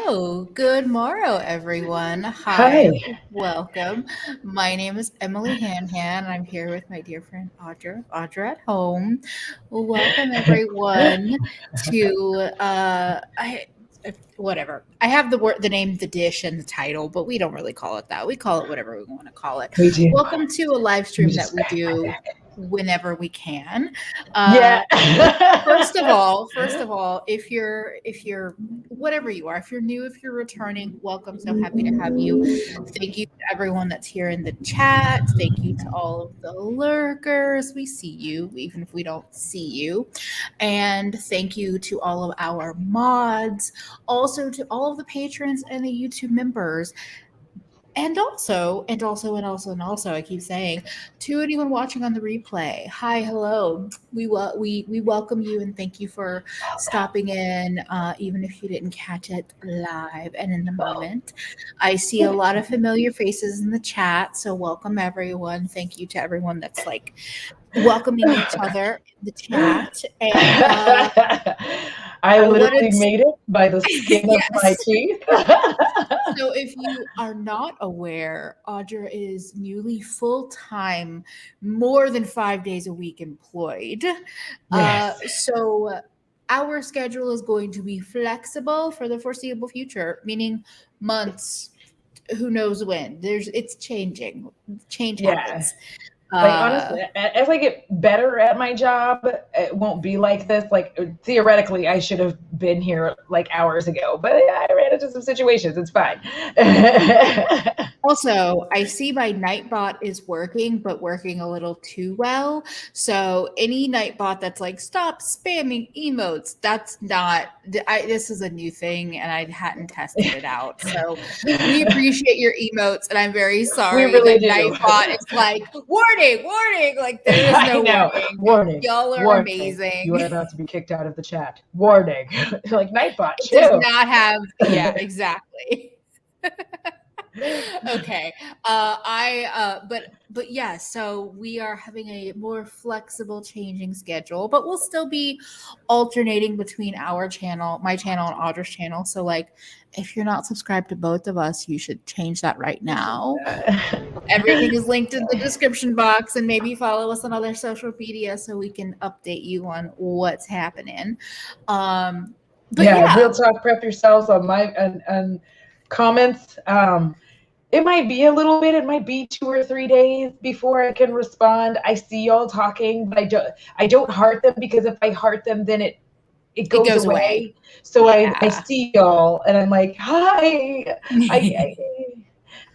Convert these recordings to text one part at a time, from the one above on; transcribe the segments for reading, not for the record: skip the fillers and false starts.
Hello, good morrow, everyone. Hi, Hi. welcome. My name is EmilyHanhan, and I'm here with my dear friend Audra at home. Welcome, everyone, to whatever. I have the name, the dish, and the title, but we don't really call it that. We call it whatever we want to call it. We do. Welcome to a live Let me stream that just we pack my do bag. whenever we can. Yeah. First of all, if you're whatever you are, if you're new, if you're returning, welcome. So happy to have you. Thank you to everyone that's here in the chat. Thank you to all of the lurkers. We see you, even if we don't see you. And thank you to all of our mods, also to all of the patrons and the YouTube members. And also, I keep saying to anyone watching on the replay, hi, hello. We welcome you and thank you for stopping in, even if you didn't catch it live and in the moment. I see a lot of familiar faces in the chat, so welcome everyone. Thank you to everyone that's like welcoming each other in the chat. And I I wanted literally to, made it by the skin of my yes. teeth. So, if you are not aware, Audra is newly full time, more than 5 days a week employed. Yes. So, our schedule is going to be flexible for the foreseeable future, meaning months, who knows when. It's changing. Change Yeah. happens. Like Uh, honestly, as I get better at my job, it won't be like this. Like theoretically, I should have been here like hours ago, but I ran into some situations. It's fine. Also, I see my Nightbot is working, but working a little too well. So any Nightbot that's like, stop spamming emotes, that's not, this is a new thing and I hadn't tested it out. So we appreciate your emotes and I'm very We sorry really that do. Nightbot is like, warning, warning. Like there is I no know. warning. Warning. Y'all are Warning. You are amazing. about to be kicked out of the chat. Warning. Like Nightbot, It does chill. not have, yeah, exactly. Okay. But yeah, so we are having a more flexible changing schedule, but we'll still be alternating between our channel, my channel, and Audra's channel. So like if you're not subscribed to both of us, you should change that right now. Everything is linked in the description box, and maybe follow us on other social media so we can update you on what's happening. But Yeah, real yeah, talk. Prep yourselves on my and comments. It might be a little bit. It might be 2 or 3 days before I can respond. I see y'all talking, but I don't heart them because if I heart them, then it it goes goes away. away. So I Yeah. see y'all and I'm like, hi. I I,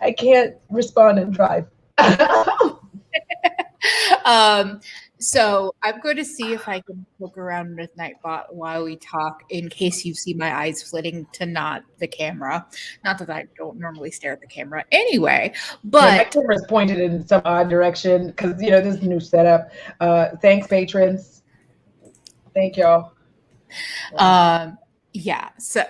I can't respond and drive. um, so I'm going to see if I can poke around with Nightbot while we talk, in case you see my eyes flitting to not the camera. Not that I don't normally stare at the camera anyway, Yeah, my but camera's pointed in some odd direction because this is the new setup. Thanks, patrons. Thank y'all. um, yeah. So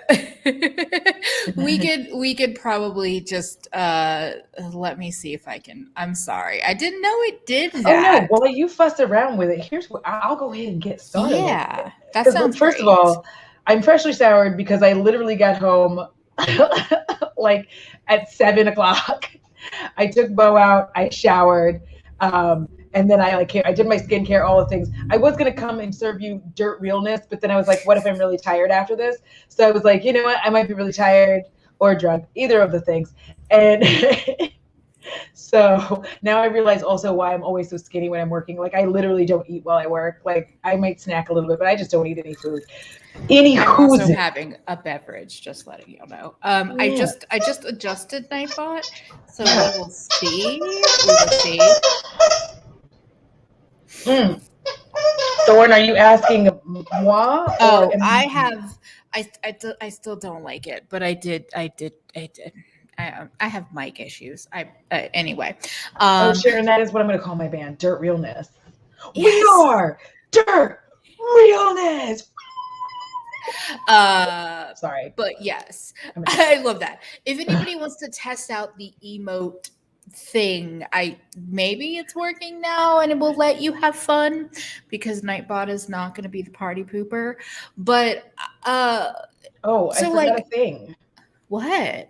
we could probably just let me see if I can. I'm sorry, I didn't know it did Oh no! that. While you fuss around with it, here's what I'll go ahead and get started with it. Yeah, that Because sounds first of great. all, I'm freshly showered because I literally got home like at 7 o'clock. I took Bo out, I showered, and then I did my skincare, all the things. I was gonna come and serve you dirt realness, but then I was like, what if I'm really tired after this? So I was like, you know what? I might be really tired or drunk, either of the things, and. So now I realize also why I'm always so skinny when I'm working. Like I literally don't eat while I work. Like I might snack a little bit, but I just don't eat any food. Any I'm also who's it? having a beverage, just letting you know. Yeah. I just adjusted Nightbot, so we will see. We will see. Mm. Thorn, are you asking moi or Oh, I Emily? have. I still don't like it, but I did. I have mic issues. Anyway. Oh, Um, Sharon, that is what I'm going to call my band, Dirt Realness. We yes. are Dirt Realness. Uh, Sorry. but yes, I'm I love that. If anybody wants to test out the emote thing, I maybe it's working now and it will let you have fun because Nightbot is not going to be the party pooper. But Oh, I so forgot a like thing. What?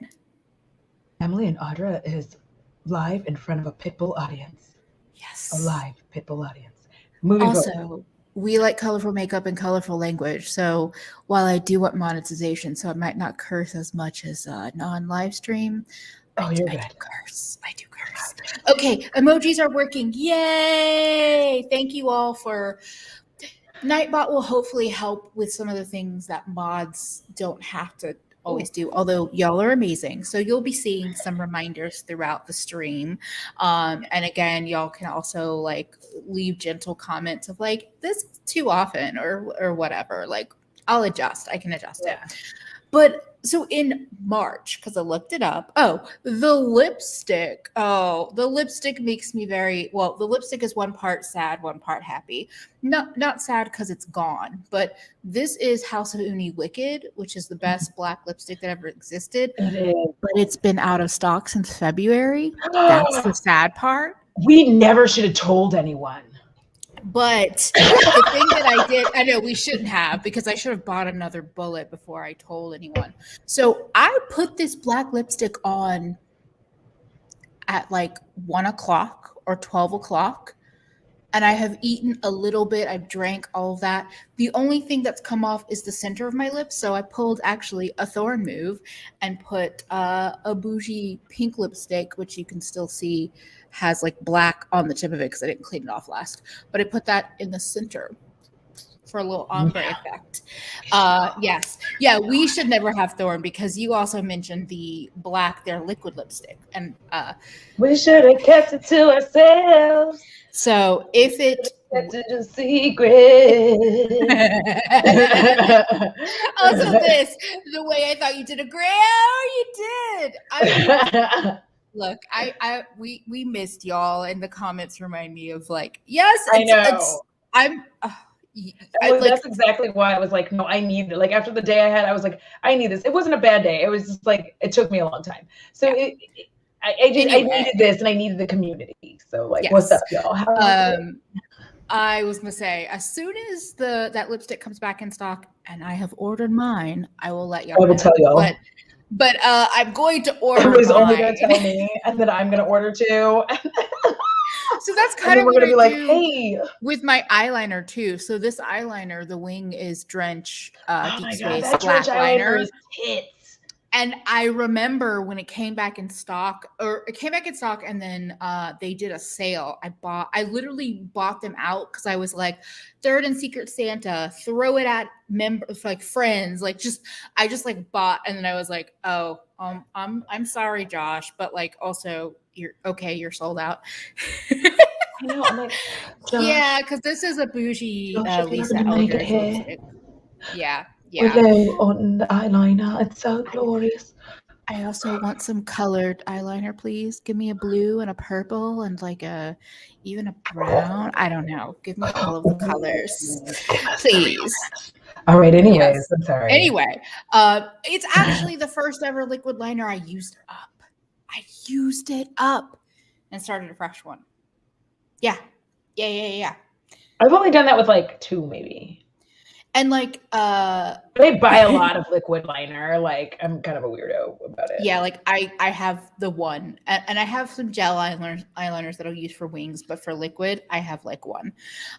Emily and Audra is live in front of a pitbull audience. Yes. A live pitbull audience. Moving forward. Also, we like colorful makeup and colorful language. So while I do want monetization, so I might not curse as much as non-live stream. Oh, you're good. I do curse. Okay, emojis are working. Yay! Thank you all for. Nightbot will hopefully help with some of the things that mods don't have to always do, although y'all are amazing. So you'll be seeing some reminders throughout the stream. And again, y'all can also like leave gentle comments of like, this is too often or whatever. Like I'll adjust. I can adjust it. But so in March, because I looked it up, the lipstick. Oh, the lipstick makes me very well. The lipstick is one part sad, one part happy. Not sad because it's gone, but this is House of Uni Wicked, which is the best black lipstick that ever existed. But it's been out of stock since February. That's the sad part. We never should have told anyone. But the thing that I did, I know we shouldn't have, because I should have bought another bullet before I told anyone. So I put this black lipstick on at like 1 o'clock or 12 o'clock. And I have eaten a little bit. I've drank all of that. The only thing that's come off is the center of my lips. So I pulled actually a Thorn move and put a bougie pink lipstick, which you can still see has like black on the tip of it because I didn't clean it off last. But I put that in the center for a little ombre effect. Yes. Yeah, we should never have Thorn because you also mentioned the black, their liquid lipstick. And we should have kept it to ourselves. So if it kept it a secret. Also this, the way I thought you did a great, you did. Look, we missed y'all, and the comments remind me of like, yes, I know. That's exactly why I was like, no, I need it. Like after the day I had, I was like, I need this. It wasn't a bad day. It was just like, it took me a long time. So I needed this, and I needed the community. So like, yes. What's up, y'all? I was gonna say, as soon as that lipstick comes back in stock, and I have ordered mine, I will let y'all. I will tell y'all. But I'm going to order. Everybody's only gonna tell me, and then I'm gonna order too. So that's kind of what I like, do hey, with my eyeliner too. So this eyeliner, the wing is Drench Deep Space that black Drench liner. Is hits. And I remember when it came back in stock, and then they did a sale. I literally bought them out because I was like, Third and Secret Santa, throw it at members, like friends, like I just like bought, and then I was like, oh, I'm sorry, Josh, but like also you're sold out. I know, I'm like, yeah, because this is a bougie Lisa Eldridge lipstick. Yeah. Willow on the eyeliner. It's so glorious. I also want some colored eyeliner, please. Give me a blue and a purple and like even a brown. I don't know. Give me all of the colors, please. All right. Anyways, yes. I'm sorry. Anyway, it's actually the first ever liquid liner I used up. I used it up and started a fresh one. Yeah. I've only done that with like 2, maybe. And like I buy a lot of liquid liner. Like I'm kind of a weirdo about it. Yeah, like I have the one, and I have some gel eyeliners that I'll use for wings, but for liquid I have like one.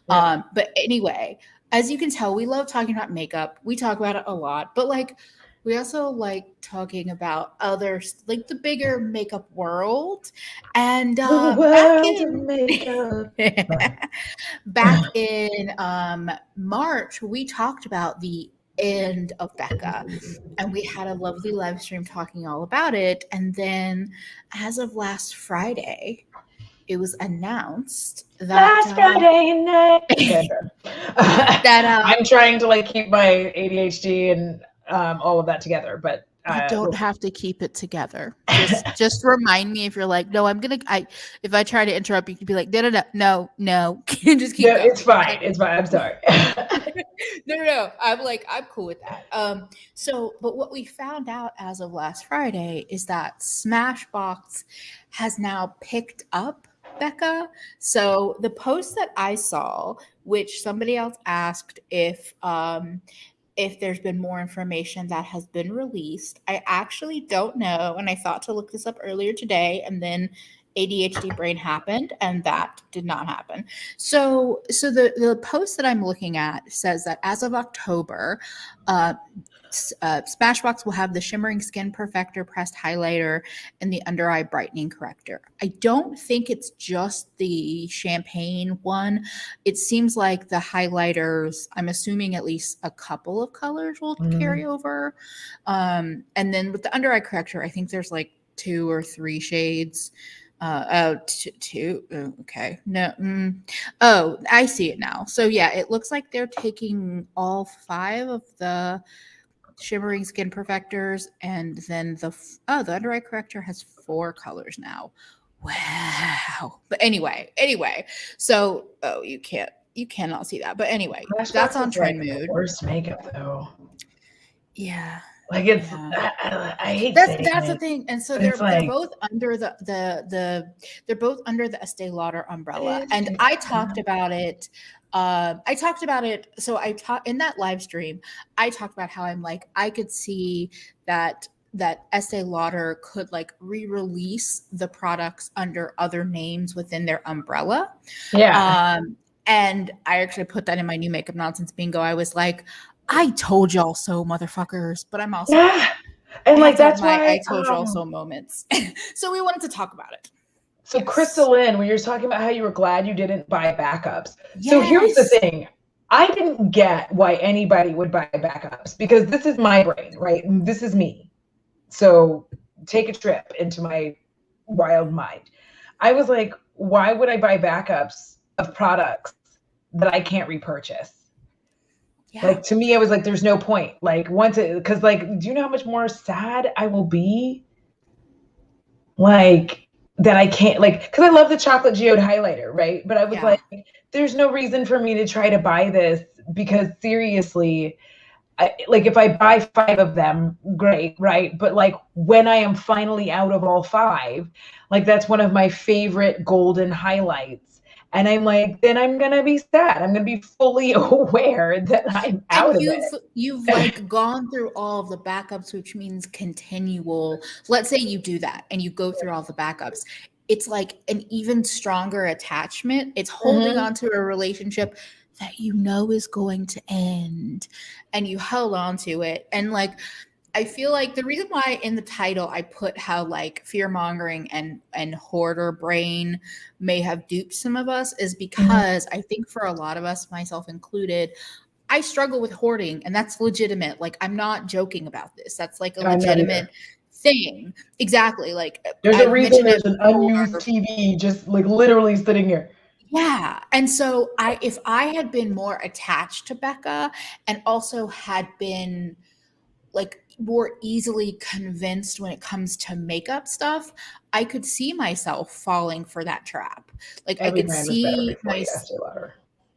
Yeah. But anyway, as you can tell, we love talking about makeup. We talk about it a lot, but like we also like talking about others, like the bigger makeup world. And back in March, we talked about the end of Becca, and we had a lovely live stream talking all about it. And then as of last Friday, it was announced that last Friday night that I'm trying to like keep my ADHD and all of that together, but you don't have to keep it together. Just remind me if you're like, no, if I try to interrupt, you can be like, no, just keep going. It's fine. It's fine. I'm sorry. No. I'm cool with that. But what we found out as of last Friday is that Smashbox has now picked up Becca. So the post that I saw, which somebody else asked if if there's been more information that has been released. I actually don't know, and I thought to look this up earlier today, and then ADHD brain happened, and that did not happen. So the post that I'm looking at says that as of October, Smashbox will have the Shimmering Skin Perfector Pressed Highlighter and the Under Eye Brightening Corrector. I don't think it's just the champagne one. It seems like the highlighters, I'm assuming at least a couple of colors will carry over. And then with the Under Eye Corrector, I think there's like 2 or 3 shades. Two. Oh, okay. No. Oh, I see it now. So yeah, it looks like they're taking all 5 of the Shimmering Skin Perfectors, and then the Under Eye Corrector has 4 colors now. Wow. But anyway, so you cannot see that. But anyway, that's on Trend Mood. Worst makeup though. Yeah. Like it's, yeah. I hate that's the thing, and so they're like, both under they're both under the Estee Lauder umbrella, and I talked about it. So I talked in that live stream. I talked about how I'm like I could see that Estee Lauder could like re-release the products under other names within their umbrella. Yeah. And I actually put that in my new makeup nonsense bingo. I was like, I told y'all so, motherfuckers. But I'm also and like that's why I told y'all so moments. So we wanted to talk about it. So yes. Crystal Lynn, when you're talking about how you were glad you didn't buy backups. Yes. So here's the thing. I didn't get why anybody would buy backups because this is my brain, right? This is me. So take a trip into my wild mind. I was like, why would I buy backups of products that I can't repurchase? Yeah. Like to me, I was like, there's no point. Like once it, because like, do you know how much more sad I will be? Like that I can't like, because I love the chocolate geode highlighter, right? But I was like, there's no reason for me to try to buy this because seriously, like if I buy 5 of them, great, right? But like when I am finally out of all 5, like that's one of my favorite golden highlights. And I'm like, then I'm going to be sad. I'm going to be fully aware that I'm out of it. You've like gone through all of the backups, which means continual. Let's say you do that and you go through all the backups. It's like an even stronger attachment. It's holding on to a relationship that you know is going to end and you held on to it. And like, I feel like the reason why in the title I put how like fear-mongering and hoarder brain may have duped some of us is because I think for a lot of us, myself included, I struggle with hoarding, and that's legitimate. Like I'm not joking about this. That's like a legitimate thing. Exactly. Like there's a reason there's an unused TV just like literally sitting here. Yeah. And so if I had been more attached to Becca and also had been like more easily convinced when it comes to makeup stuff, I could see myself falling for that trap. Like I could see myself.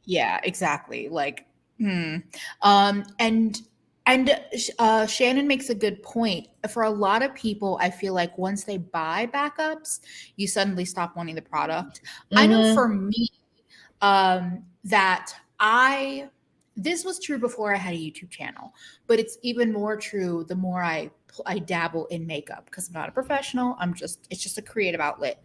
Yeah, exactly. Like, and Shannon makes a good point. For a lot of people, I feel like once they buy backups, you suddenly stop wanting the product. I know for me, that this was true before I had a YouTube channel, but it's even more true the more I dabble in makeup because I'm not a professional. It's just a creative outlet.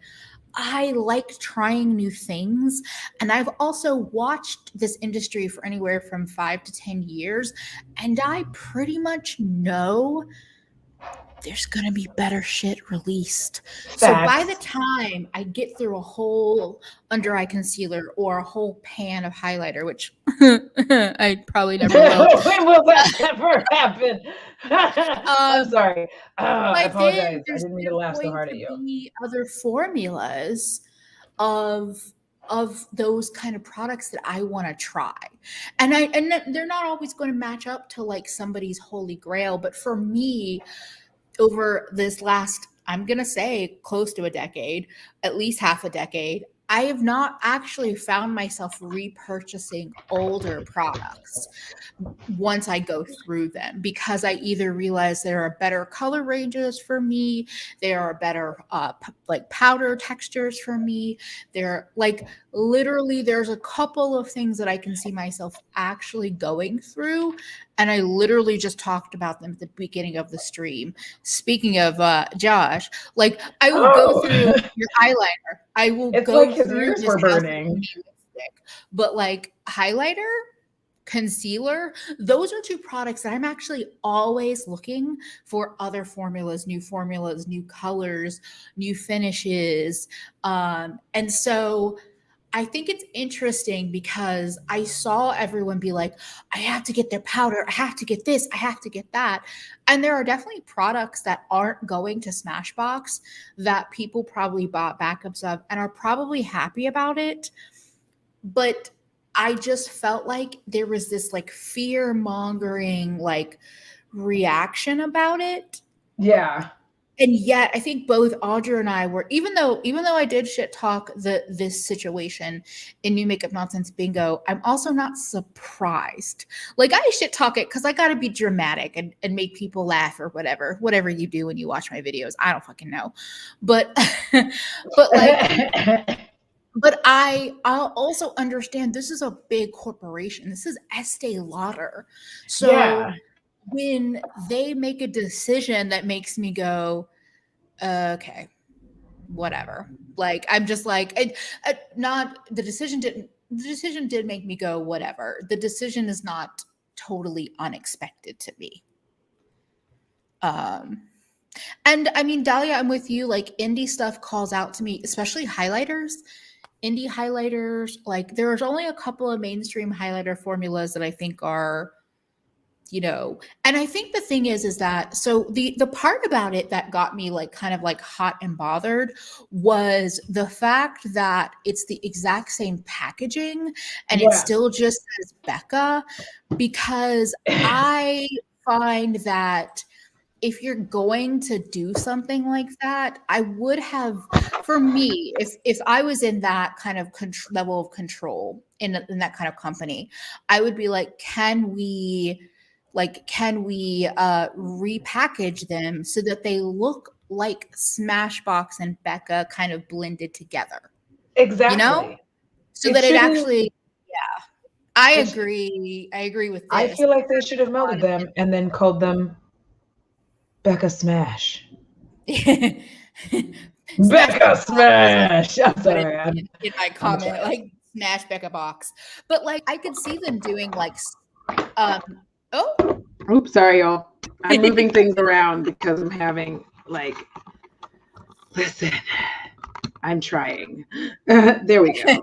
I like trying new things. And I've also watched this industry for anywhere from 5 to 10 years. And I pretty much know there's going to be better shit released. Facts. So by the time I get through a whole under eye concealer or a whole pan of highlighter, which I probably never will. When will that ever happen? I'm sorry. I apologize. I didn't mean to laugh so hard at you. There's going to be other formulas of those kind of products that I want to try. And they're not always going to match up to like somebody's holy grail. But for me, over this last, I'm going to say close to a decade, at least half a decade, I have not actually found myself repurchasing older products once I go through them because I either realize there are better color ranges for me, there are better like powder textures for me. There like literally there's a couple of things that I can see myself actually going through and I literally just talked about them at the beginning of the stream. Speaking of Josh, like I will go through your eyeliner. I will It's go like his through ears his were House of burning. Beauty lipstick, but like highlighter, concealer, those are two products that I'm actually always looking for other formulas, new colors, new finishes. And so I think it's interesting because I saw everyone be like, I have to get their powder, I have to get this, I have to get that. And there are definitely products that aren't going to Smashbox that people probably bought backups of and are probably happy about it. But I just felt like there was this like fear mongering like reaction about it. Yeah. And yet I think both Audra and I were, even though I did shit talk this situation in New Makeup Nonsense Bingo, I'm also not surprised. Like I shit talk it because I gotta be dramatic and make people laugh or whatever you do when you watch my videos. I don't fucking know. But but like but I'll also understand this is a big corporation. This is Estee Lauder. So Yeah. when they make a decision that makes me go, okay, whatever. Like I'm just like, not the decision did make me go, whatever. The decision is not totally unexpected to me. And I mean, Dahlia, I'm with you. Like indie stuff calls out to me, especially highlighters. Indie highlighters, like there's only a couple of mainstream highlighter formulas that I think are, you know, and I think the thing is that so the part about it that got me like kind of like hot and bothered was the fact that it's the exact same packaging and it still just says Becca, because I find that if you're going to do something like that, I would have, for me, if I was in that kind of level of control in that kind of company, I would be like, can we repackage them so that they look like Smashbox and Becca kind of blended together? Exactly. You know? So that it actually, yeah. I agree with this. I feel like they should have melded them and then called them Becca Smash. Becca Smash. I'm sorry. In my comment, like Smash Becca Box. But like I could see them doing like Oops, sorry y'all. I'm moving things around because I'm having like, listen, I'm trying. There we go.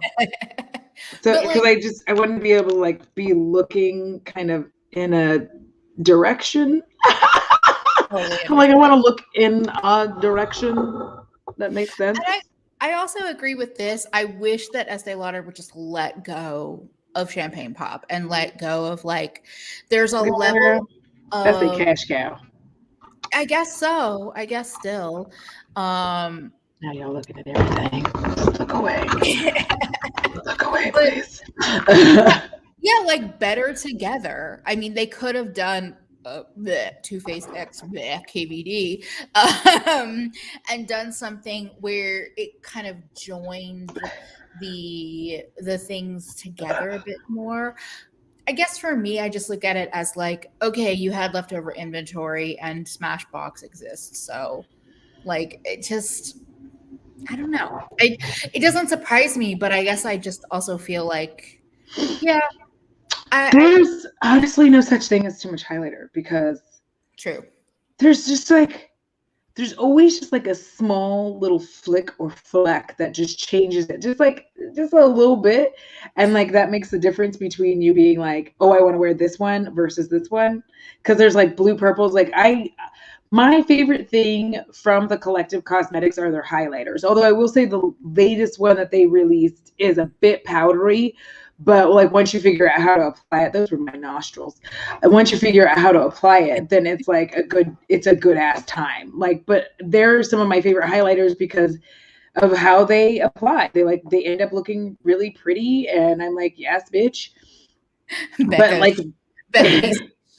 So because I wouldn't be able to like be looking kind of in a direction. I'm like, I want to look in a direction. That makes sense. And I also agree with this. I wish that Estee Lauder would just let go of Champagne Pop and let go of like, there's a level of, that's a cash cow. I guess so. I guess still. Now y'all looking at everything. Look away. Look away, please. Yeah, like better together. I mean, they could have done Too Faced X KVD and done something where it kind of joined the things together a bit more. I guess for me, I just look at it as like, okay, you had leftover inventory and Smashbox exists, so like it just, I don't know. It doesn't surprise me, but I guess I just also feel like, yeah. There's honestly no such thing as too much highlighter because true. There's just like, there's always just like a small little flick or fleck that just changes it, just a little bit. And like, that makes the difference between you being like, oh, I want to wear this one versus this one. Cause there's like blue purples. Like my favorite thing from the Collective Cosmetics are their highlighters. Although I will say the latest one that they released is a bit powdery, but like once you figure out how to apply it, those were my nostrils. And once you figure out how to apply it, then it's like it's a good ass time. Like, but they're some of my favorite highlighters because of how they apply. They end up looking really pretty, and I'm like, yes, bitch. Becca, but like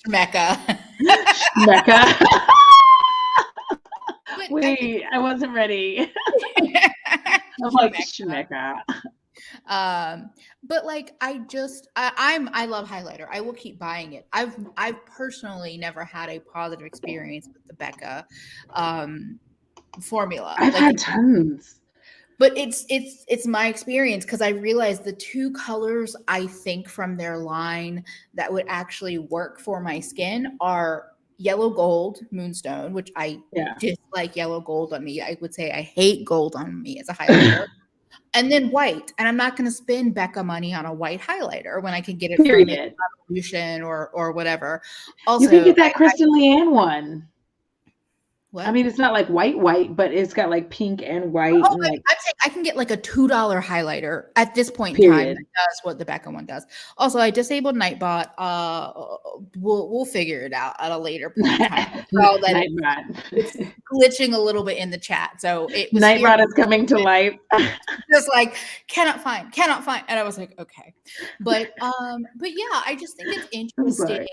Schmecca. Wait, I wasn't ready. I'm like Schmecca. But like I love highlighter. I will keep buying it. I've personally never had a positive experience with the Becca formula. I've Like, had tons. but it's my experience, because I realized the two colors I think from their line that would actually work for my skin are yellow gold moonstone, which I dislike yellow gold on me. I would say I hate gold on me as a highlighter. And then white. And I'm not going to spend Becca money on a white highlighter when I can get it from Revolution or whatever. Also, you can get that Kristen Leanne one. What? I mean, it's not like white, but it's got like pink and white. Oh, and like, I'd say I can get like a $2 highlighter at this point in time that does what the Becca one does. Also, I disabled Nightbot. We'll figure it out at a later point in time. So that it's glitching a little bit in the chat. So it was Nightbot is coming to life. Just like cannot find, and I was like, okay, but yeah, I just think it's interesting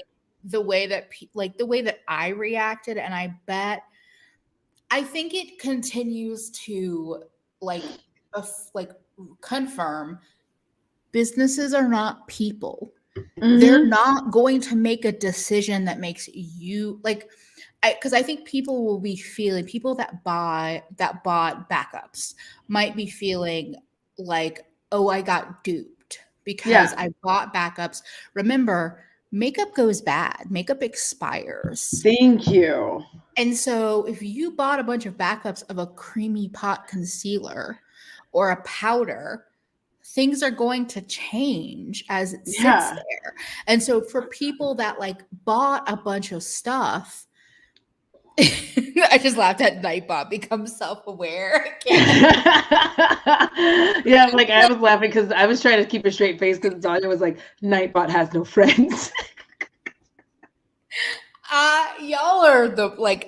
the way that the way that I reacted, and I think it continues to confirm businesses are not people. Mm-hmm. They're not going to make a decision that makes you because I think people will be feeling, people that bought backups might be feeling like, oh, I got duped because I bought backups. Remember, makeup goes bad. Makeup expires. Thank you. And so if you bought a bunch of backups of a creamy pot concealer or a powder, things are going to change as it sits there. And so for people that bought a bunch of stuff, I just laughed at Nightbot become self-aware. Yeah, I was laughing because I was trying to keep a straight face because Danya was like, Nightbot has no friends. Y'all are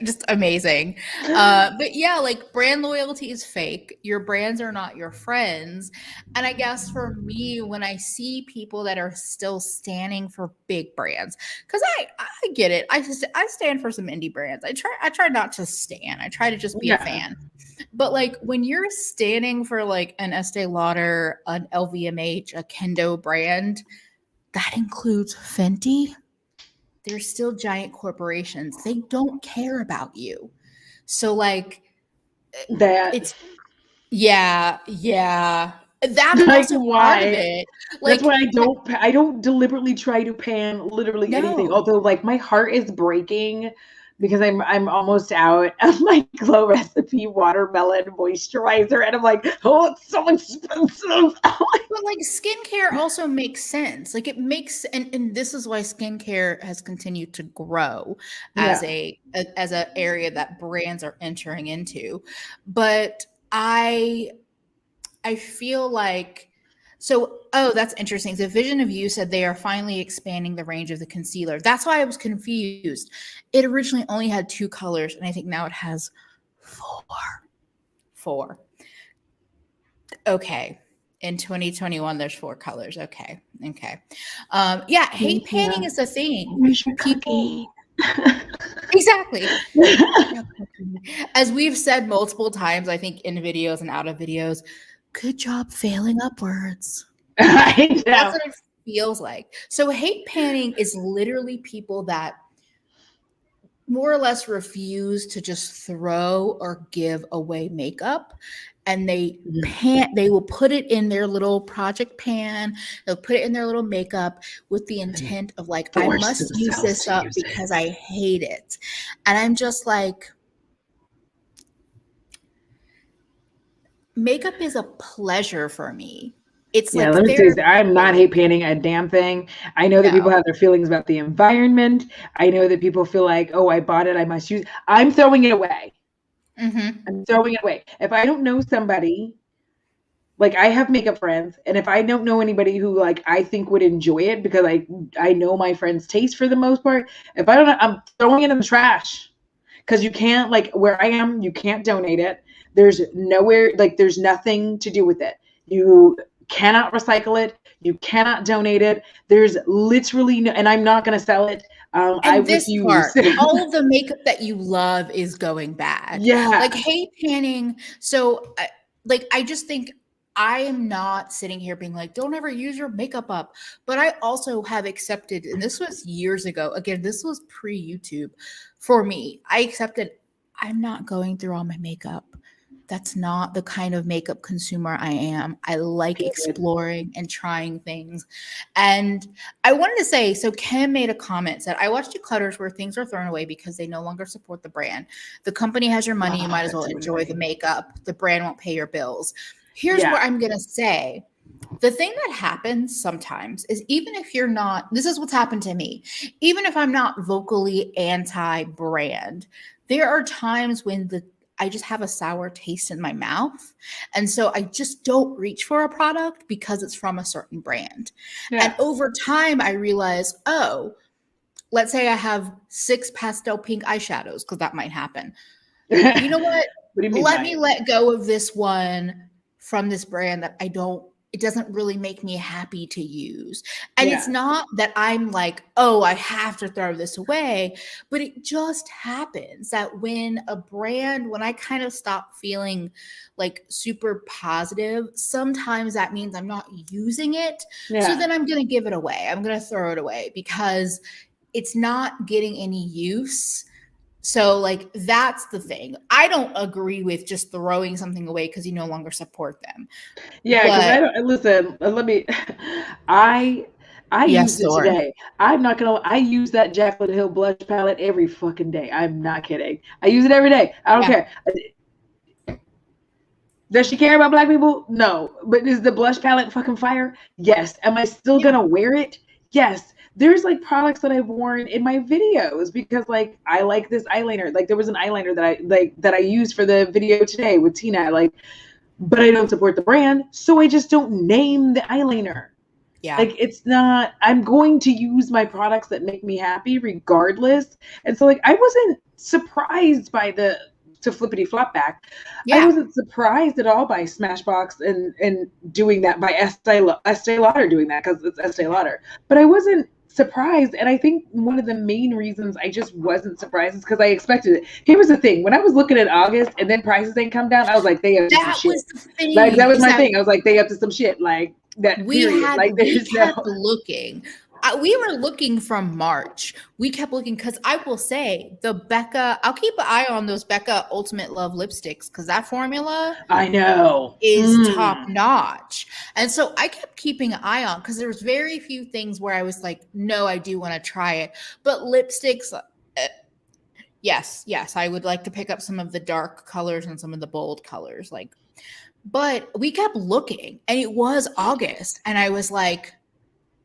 just amazing. But yeah, brand loyalty is fake. Your brands are not your friends. And I guess for me, when I see people that are still standing for big brands, because I get it. I stand for some indie brands. I try not to stan. I try to just be a fan. But when you're standing for an Estee Lauder, an LVMH, a Kendo brand, that includes Fenty. They're still giant corporations. They don't care about you. So that's also why, part of it. That's why I don't deliberately try to pan literally anything. Although my heart is breaking because I'm almost out of my Glow Recipe watermelon moisturizer, and I'm like, oh, it's so expensive. But skincare also makes sense. It makes, and this is why skincare has continued to grow as a area that brands are entering into. But I feel that's interesting. The Vision of You said they are finally expanding the range of the concealer. That's why I was confused. It originally only had 2 colors, and I think now it has 4. Okay. In 2021, there's 4 colors. Okay. Hate panning is a thing. People exactly. As we've said multiple times, I think in videos and out of videos, good job failing upwards. That's what it feels like. So hate panning is literally people that more or less refuse to just throw or give away makeup, and they will put it in their little project pan. They'll put it in their little makeup with the intent of I must use this up because I hate it. And I'm just makeup is a pleasure for me. It's let me tell you, I'm not hate panning a damn thing. I know that people have their feelings about the environment. I know that people feel like, oh, I bought it, I must use it. I'm throwing it away. Mm-hmm. I'm throwing it away. If I don't know somebody, I have makeup friends, and if I don't know anybody who I think would enjoy it, because I know my friends' taste for the most part, if I don't know, I'm throwing it in the trash. Because you can't, where I am, you can't donate it. There's nowhere, there's nothing to do with it. You cannot recycle it. You cannot donate it. There's literally no, and I'm not going to sell it. I refuse. All of the makeup that you love is going bad. Yeah. Hate panning. So I just think I am not sitting here being like, don't ever use your makeup up. But I also have accepted, and this was years ago. Again, this was pre-YouTube for me. I accepted I'm not going through all my makeup. That's not the kind of makeup consumer I am. I like exploring and trying things. And I wanted to say, so Kim made a comment, said, I watched declutters where things are thrown away because they no longer support the brand. The company has your money. You might as well enjoy the makeup. The brand won't pay your bills. Here's what I'm going to say. The thing that happens sometimes is even if you're not, this is what's happened to me, even if I'm not vocally anti-brand, there are times when I just have a sour taste in my mouth. And so I just don't reach for a product because it's from a certain brand. Yeah. And over time, I realize, let's say I have 6 pastel pink eyeshadows, because that might happen. You know what? What do you mean? Let me let go of this one from this brand that it doesn't really make me happy to use. And it's not that I'm like, I have to throw this away, but it just happens that when I kind of stop feeling like super positive, sometimes that means I'm not using it. Yeah. So then I'm going to give it away. I'm going to throw it away because it's not getting any use. So like, that's the thing. I don't agree with just throwing something away because you no longer support them. Yeah, because I don't listen. Let me. I used it today. I'm not gonna. I use that Jaclyn Hill blush palette every fucking day. I'm not kidding. I use it every day. I don't care. Does she care about Black people? No. But is the blush palette fucking fire? Yes. Am I still gonna wear it? Yes. There's like products that I've worn in my videos because like I like this eyeliner. Like there was an eyeliner that I used for the video today with Tina. But I don't support the brand, so I just don't name the eyeliner. Yeah. Like it's not, I'm going to use my products that make me happy regardless. And so like I wasn't surprised by to flippity flop back. Yeah. I wasn't surprised at all by Smashbox and doing that, by Estee Lauder doing that because it's Estee Lauder. But I wasn't surprised, and I think one of the main reasons I just wasn't surprised is because I expected it. Here was the thing: when I was looking at August and then prices ain't come down, I was like, they up to some shit. Was the thing. Like that was my thing. I was like, they up to some shit. Like that. We kept looking. We were looking from March. We kept looking because I will say the Becca, I'll keep an eye on those Becca Ultimate Love lipsticks because that formula I know is top notch. And so I kept keeping an eye on because there was very few things where I was like, no, I do want to try it. But lipsticks, yes, I would like to pick up some of the dark colors and some of the bold colors. But we kept looking and it was August and I was like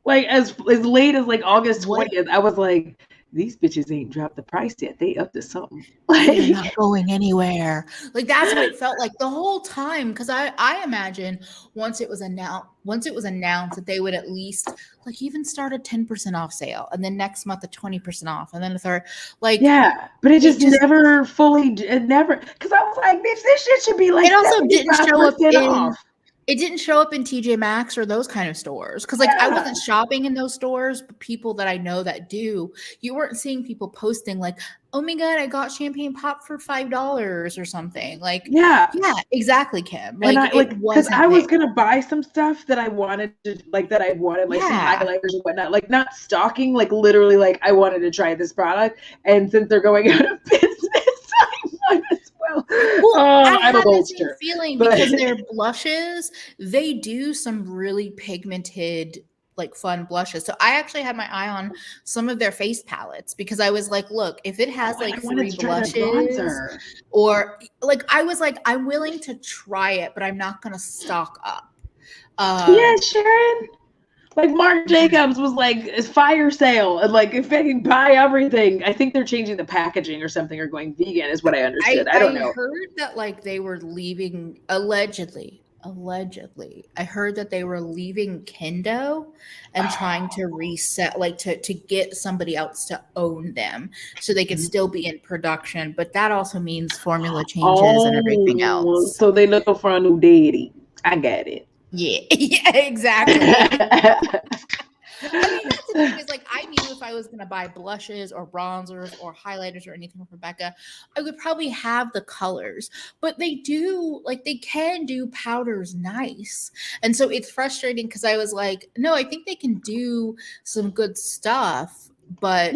as late as like August 20th, I was like, these bitches ain't dropped the price yet. They up to something. They're not going anywhere. Like that's what it felt like the whole time. Because I imagine once it was announced that they would at least like even start a 10% off sale, and then next month a 20% off, and then a third. But it just never fully. It never, because I was like, bitch, this shit should be like. It also didn't show up in. It didn't show up in TJ Maxx or those kind of stores. Because I wasn't shopping in those stores, but people that I know that do, you weren't seeing people posting like, oh my God, I got champagne pop for $5 or something. Yeah, exactly, Kim. Because I was going to buy some stuff that I wanted to, some highlighters and whatnot, like not stocking, like literally like I wanted to try this product. And since they're going out of business, I might as well. I had the same feeling because their blushes, they do some really pigmented, like fun blushes. So I actually had my eye on some of their face palettes because I was like, look, if it has 3 blushes or like, I was like, I'm willing to try it, but I'm not going to stock up. Sharon. Like Marc Jacobs was like, it's fire sale. And like, if they can buy everything, I think they're changing the packaging or something or going vegan is what I understood. I don't know. I heard that like they were leaving, allegedly, I heard that they were leaving Kendo and trying to reset, like to get somebody else to own them so they could still be in production. But that also means formula changes and everything else. So they looking for a new daddy. I get it. Yeah, exactly. I mean, that's the thing is like, I knew if I I was going to buy blushes or bronzers or highlighters or anything from Becca, I would probably have the colors. But they can do powders nice. And so it's frustrating because I was like, no, I think they can do some good stuff. But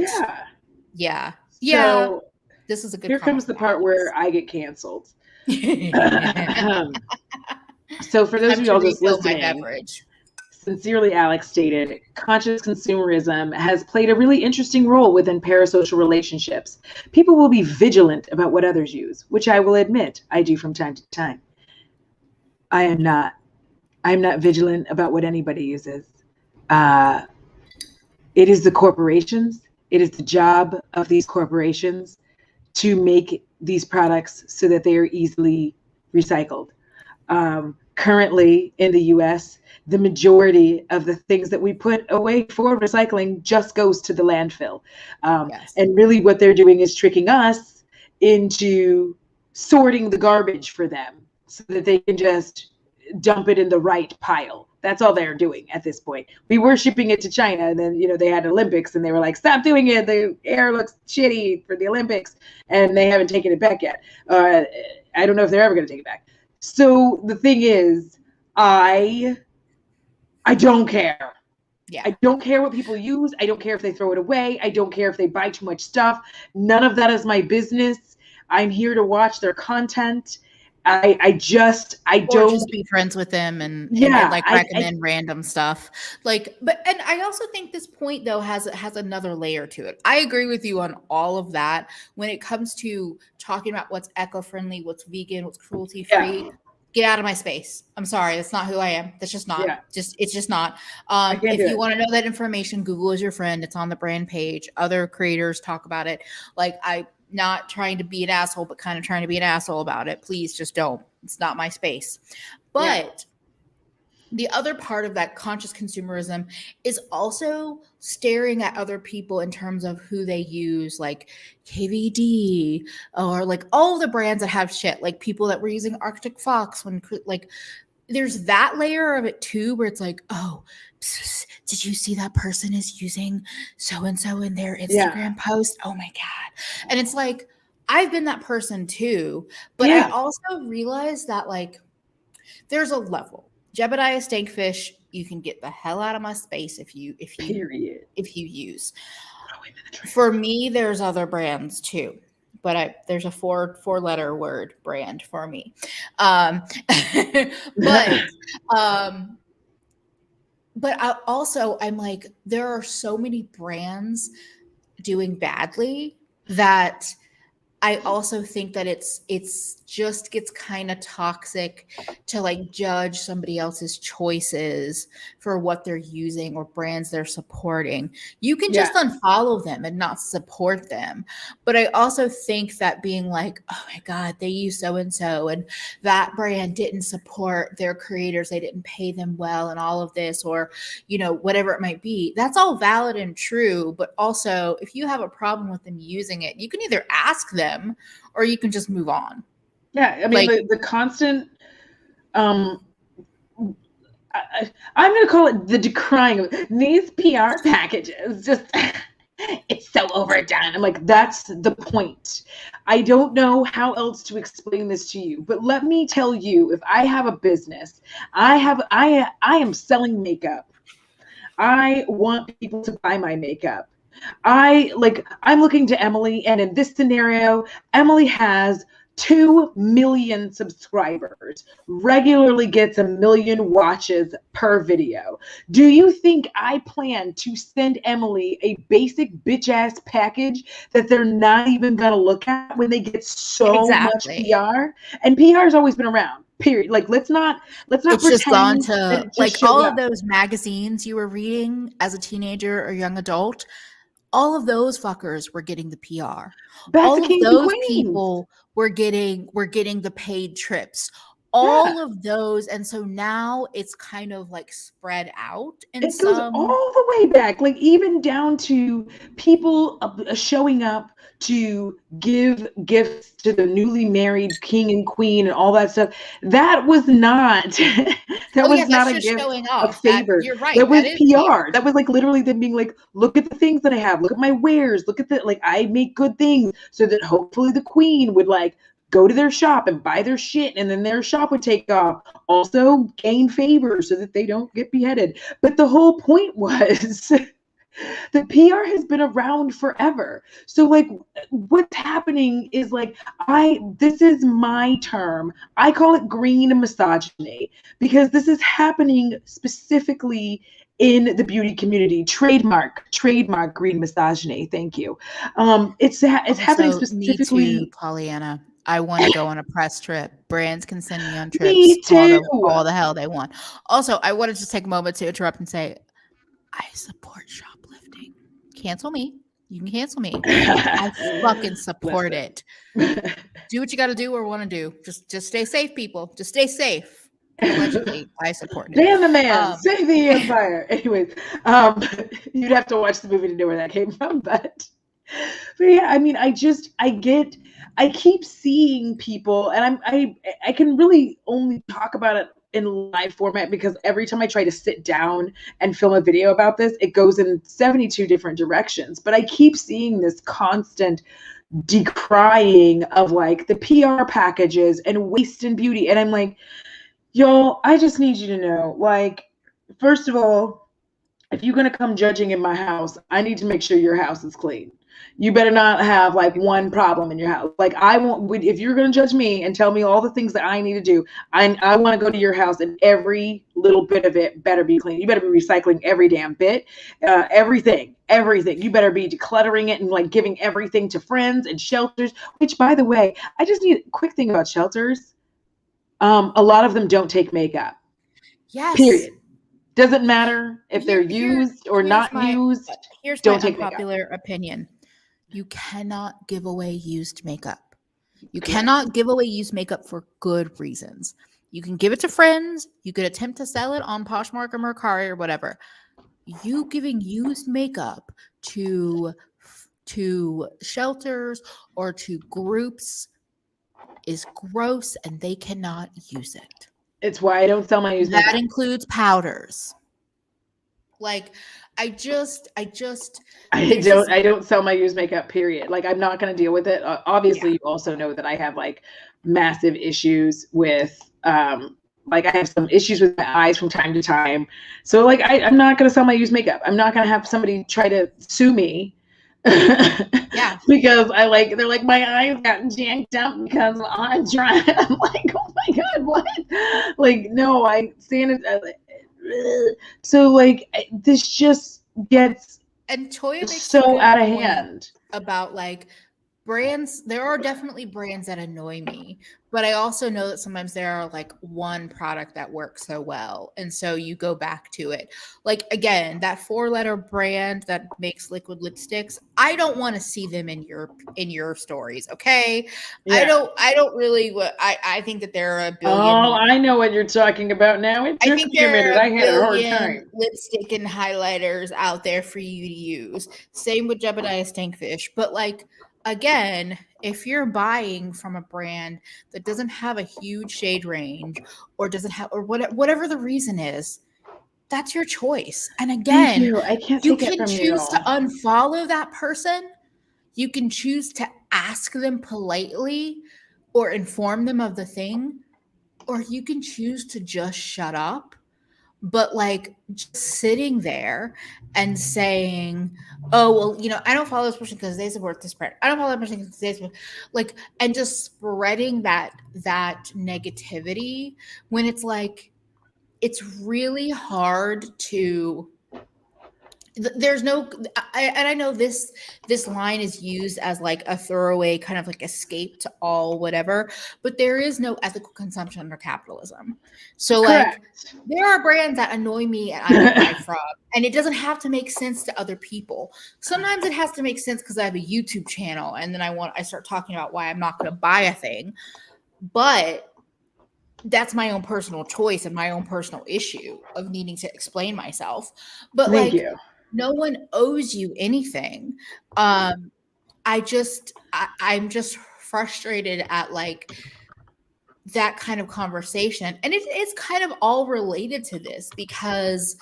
yeah. So This is a good here comes the part where I get canceled. So for those of y'all just listening, sincerely, Alex stated, conscious consumerism has played a really interesting role within parasocial relationships. People will be vigilant about what others use, which I will admit I do from time to time. I'm not vigilant about what anybody uses. It is the corporations. It is the job of these corporations to make these products so that they are easily recycled. Currently in the US, the majority of the things that we put away for recycling just goes to the landfill. And really what they're doing is tricking us into sorting the garbage for them so that they can just dump it in the right pile. That's all they're doing at this point. We were shipping it to China, and then, they had Olympics, and they were like, stop doing it. The air looks shitty for the Olympics, and they haven't taken it back yet. I don't know if they're ever going to take it back. So the thing is, I don't care. Yeah. I don't care what people use. I don't care if they throw it away. I don't care if they buy too much stuff. None of that is my business. I'm here to watch their content. I don't just be friends with them and recommend random stuff. And I also think this point though has another layer to it. I agree with you on all of that when it comes to talking about what's eco-friendly, what's vegan, what's cruelty-free. Yeah. Get out of my space. I'm sorry. That's not who I am. That's just not. It's just not. If you want to know that information, Google is your friend. It's on the brand page. Other creators talk about it. Not trying to be an asshole, but kind of trying to be an asshole about it. Please just don't. It's not my space. But the other part of that conscious consumerism is also staring at other people in terms of who they use, like KVD or like all the brands that have shit, like people that were using Arctic Fox when there's that layer of it too, where it's like, oh, did you see that person is using so-and-so in their Instagram post? Oh my God. And it's like, I've been that person too, but I also realized that there's a level. Jebediah Stankfish, you can get the hell out of my space if you use. For me, there's other brands too. But there's a four-letter word brand for me. But I'm like, there are so many brands doing badly that I also think that it's just gets kind of toxic to judge somebody else's choices for what they're using or brands they're supporting. You can just unfollow them and not support them. But I also think that being like, oh my God, they use so-and-so and that brand didn't support their creators. They didn't pay them well and all of this, or, whatever it might be. That's all valid and true. But also if you have a problem with them using it, you can either ask them or you can just move on. Yeah, I mean, the constant, I'm going to call it the decrying of these PR packages. Just, it's so overdone. I'm like, that's the point. I don't know how else to explain this to you, but let me tell you, if I have a business, I am selling makeup. I want people to buy my makeup. I'm looking to Emily, and in this scenario, Emily has 2 million subscribers, regularly gets 1 million watches per video. Do you think I plan to send Emily a basic bitch ass package that they're not even gonna look at when they get so much PR? And PR has always been around. Period. Let's not it's pretend just gone to that it just all up. of those magazines you were reading as a teenager or young adult. All of those fuckers were getting the PR. All of those people were getting the paid trips. all of those. And so now it's kind of like spread out. And it goes all the way back, like even down to people showing up to give gifts to the newly married king and queen and all that stuff. That was not that was not a gift, showing a off. favor. You're right. That was is PR. That was like literally them being like, look at the things that I have, look at my wares, look at the, like, I make good things so that hopefully the queen would like go to their shop and buy their shit, and then their shop would take off. Also gain favor so that they don't get beheaded. But the whole point was the PR has been around forever. So like what's happening is like, this is my term. I call it green misogyny because this is happening specifically in the beauty community. Trademark green misogyny. Thank you. It's happening specifically. Me too, Pollyanna. I want to go on a press trip. Brands can send me on trips. Me too. All the hell they want. Also, I want to just take a moment to interrupt and say, I support shoplifting. Cancel me. You can cancel me. I fucking support it. Do what you got to do or want to do. Just stay safe, people. Just stay safe. Allegedly, I support it. Dan the man, save the empire. Anyways, you'd have to watch the movie to know where that came from, but yeah, I mean, I keep seeing people, and I can really only talk about it in live format because every time I try to sit down and film a video about this, it goes in 72 different directions. But I keep seeing this constant decrying of like the PR packages and waste in beauty. And I'm like, y'all, I just need you to know, like, first of all, if you're going to come judging in my house, I need to make sure your house is clean. You better not have like one problem in your house. Like I won't, if you're going to judge me and tell me all the things that I need to do, I want to go to your house and every little bit of it better be clean. You better be recycling every damn bit, everything. You better be decluttering it and like giving everything to friends and shelters, which by the way, I just need a quick thing about shelters. A lot of them don't take makeup. Yes. Period. Doesn't matter if they're used or not used. Here's my unpopular opinion. You cannot give away used makeup. You cannot give away used makeup for good reasons. You can give it to friends. You could attempt to sell it on Poshmark or Mercari or whatever. You giving used makeup to shelters or to groups is gross, and they cannot use it. It's why I don't sell my used makeup. That includes powders. Like, I don't sell my used makeup, period. Like, I'm not going to deal with it. Obviously, you also know that I have like massive issues with, like I have some issues with my eyes from time to time. So like, I'm not going to sell my used makeup. I'm not going to have somebody try to sue me. Yeah. Because they're like, my eyes got janked up because of Audra. I'm like, oh my God, what? Like, no, I stand it. So like this just gets and Toya so out of hand about like brands. There are definitely brands that annoy me, but I also know that sometimes there are like one product that works so well, and so you go back to it. Like again, that 4-letter brand that makes liquid lipsticks, I don't want to see them in your stories. Okay, yeah. I don't really. I think that there are a billion. Oh, I know what you're talking about now. It took me a minute. I had a hard time. Lipstick and highlighters out there for you to use. Same with Jebediah Stinkfish, but like. Again, if you're buying from a brand that doesn't have a huge shade range or doesn't have, or whatever the reason is, that's your choice. And again, you can choose to unfollow that person. You can choose to ask them politely or inform them of the thing, or you can choose to just shut up. But like just sitting there and saying, oh, well, I don't follow this person because they support this brand. I don't follow that person because they support, like, and just spreading that negativity when it's like, it's really hard to, there's no, and I know this line is used as like a throwaway kind of like escape to all whatever, but there is no ethical consumption under capitalism. So like there are brands that annoy me and I don't buy from, and it doesn't have to make sense to other people. Sometimes it has to make sense because I have a YouTube channel and then I start talking about why I'm not going to buy a thing. But that's my own personal choice and my own personal issue of needing to explain myself. But Thank like, you. no one owes you anything. I'm just frustrated at like that kind of conversation. And it's kind of all related to this because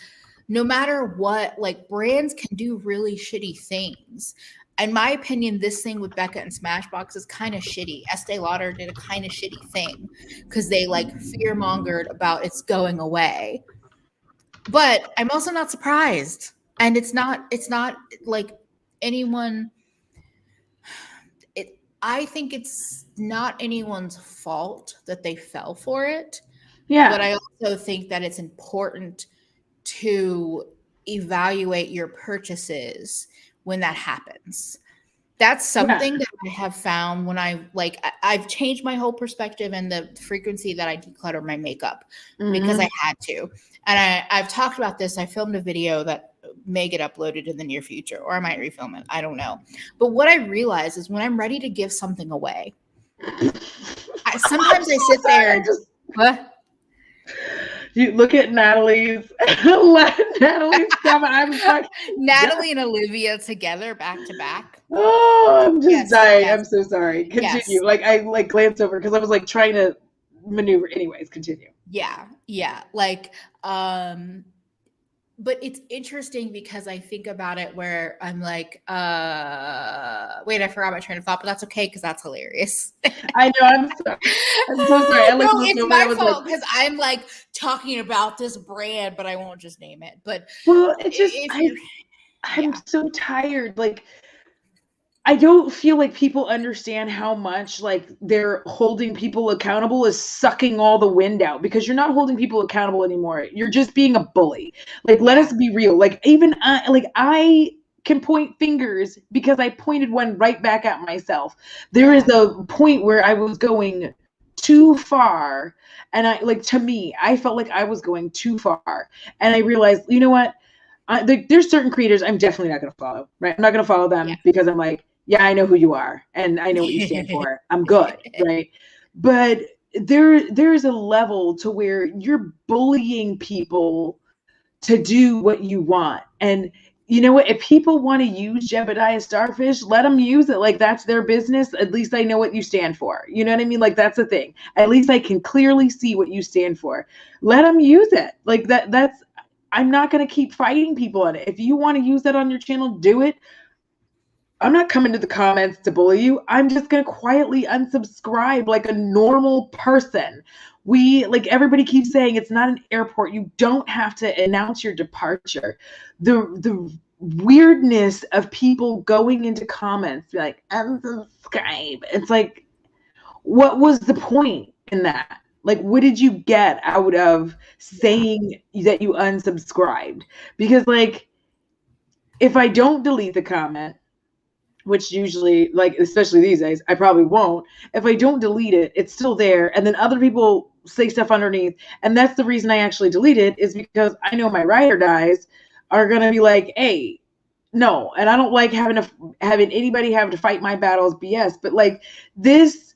no matter what, like brands can do really shitty things. In my opinion, this thing with Becca and Smashbox is kind of shitty. Estee Lauder did a kind of shitty thing because they like fear-mongered about it's going away. But I'm also not surprised. And it's not like anyone I think it's not anyone's fault that they fell for it. Yeah. But I also think that it's important to evaluate your purchases when that happens. That's something that I have found when I've changed my whole perspective and the frequency that I declutter my makeup because I had to. And I've talked about this. I filmed a video that may get uploaded in the near future, or I might refilm it. I don't know. But what I realize is when I'm ready to give something away, sometimes I sit there and just, what? You look at Natalie's stuff, and I'm like, Natalie and Olivia together back to back. Oh, I'm just dying. I'm so sorry. Continue. Yes. Like I like glanced over because I was like trying to maneuver. Anyways, continue. Yeah. Like, but it's interesting because I think about it where I'm like, wait, I forgot my train of thought, but that's okay because that's hilarious. I know. I'm so sorry. No, it's my fault because I'm like talking about this brand, but I won't just name it. But well, it's just I'm so tired. Like, I don't feel like people understand how much like they're holding people accountable is sucking all the wind out because you're not holding people accountable anymore. You're just being a bully. Like, let us be real. Like, even I can point fingers because I pointed one right back at myself. There is a point where I was going too far. And to me, I felt like I was going too far. And I realized, you know what? There's certain creators I'm definitely not going to follow, right? I'm not going to follow them because I'm like, yeah, I know who you are and I know what you stand for. I'm good, right? But there's a level to where you're bullying people to do what you want. And you know what? If people want to use Jebediah Starfish, let them use it. Like, that's their business. At least I know what you stand for. You know what I mean? Like, that's the thing. At least I can clearly see what you stand for. Let them use it. Like, that's I'm not going to keep fighting people on it. If you want to use that on your channel, do it. I'm not coming to the comments to bully you. I'm just going to quietly unsubscribe like a normal person. Everybody keeps saying it's not an airport. You don't have to announce your departure. The weirdness of people going into comments like, unsubscribe. It's like, what was the point in that? Like, what did you get out of saying that you unsubscribed? Because like, if I don't delete the comment, which usually, like, especially these days, I probably won't. If I don't delete it, it's still there. And then other people say stuff underneath. And that's the reason I actually delete it, is because I know my ride or dies are going to be like, hey, no. And I don't like having anybody have to fight my battles BS. But like, this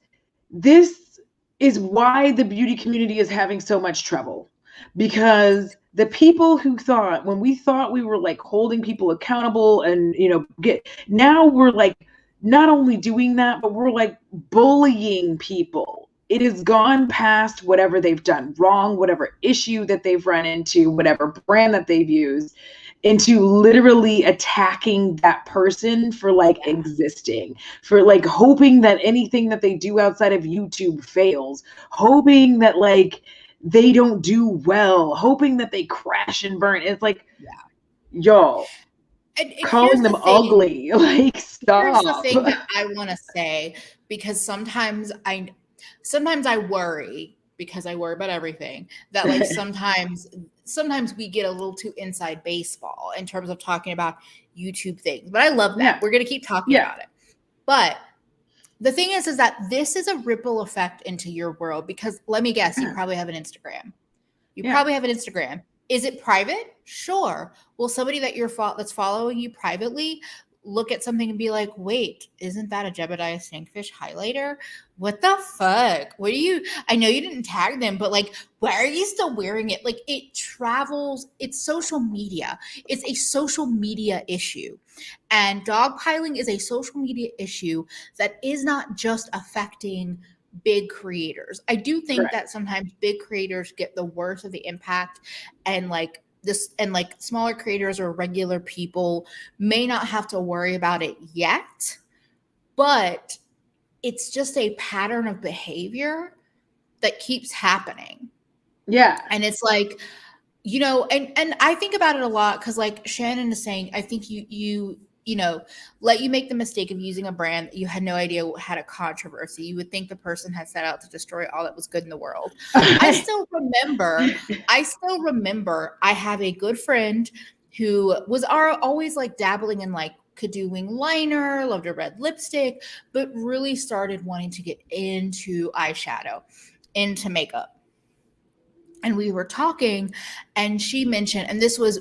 is why the beauty community is having so much trouble. Because the people who thought, when we thought we were like holding people accountable and, now we're like not only doing that, but we're like bullying people. It has gone past whatever they've done wrong, whatever issue that they've run into, whatever brand that they've used, into literally attacking that person for like existing, for like hoping that anything that they do outside of YouTube fails, hoping that like they don't do well, hoping that they crash and burn. It's like, y'all, calling them ugly. Like, stop. Here's the thing that I want to say, because sometimes I worry, because I worry about everything, that like sometimes we get a little too inside baseball in terms of talking about YouTube things. But I love that. Yeah. We're going to keep talking about it. But the thing is that this is a ripple effect into your world, because let me guess, you probably have an Instagram. Probably have an Instagram. Is it private? Sure. Well, somebody that's following you privately look at something and be like, wait, isn't that a Jebediah Snakefish highlighter? What the fuck? What do you, I know you didn't tag them, but like, why are you still wearing it? Like, it travels, it's social media. It's a social media issue. And dogpiling is a social media issue that is not just affecting big creators. I do think that sometimes big creators get the worst of the impact, and like smaller creators or regular people may not have to worry about it yet, but it's just a pattern of behavior that keeps happening. Yeah. And it's like, you know, and I think about it a lot because like Shannon is saying, I think you know, let you make the mistake of using a brand that you had no idea had a controversy. You would think the person had set out to destroy all that was good in the world. I still remember I have a good friend who was always like dabbling in like could do wing liner, loved a red lipstick, but really started wanting to get into eyeshadow, into makeup. And we were talking, and she mentioned, and this was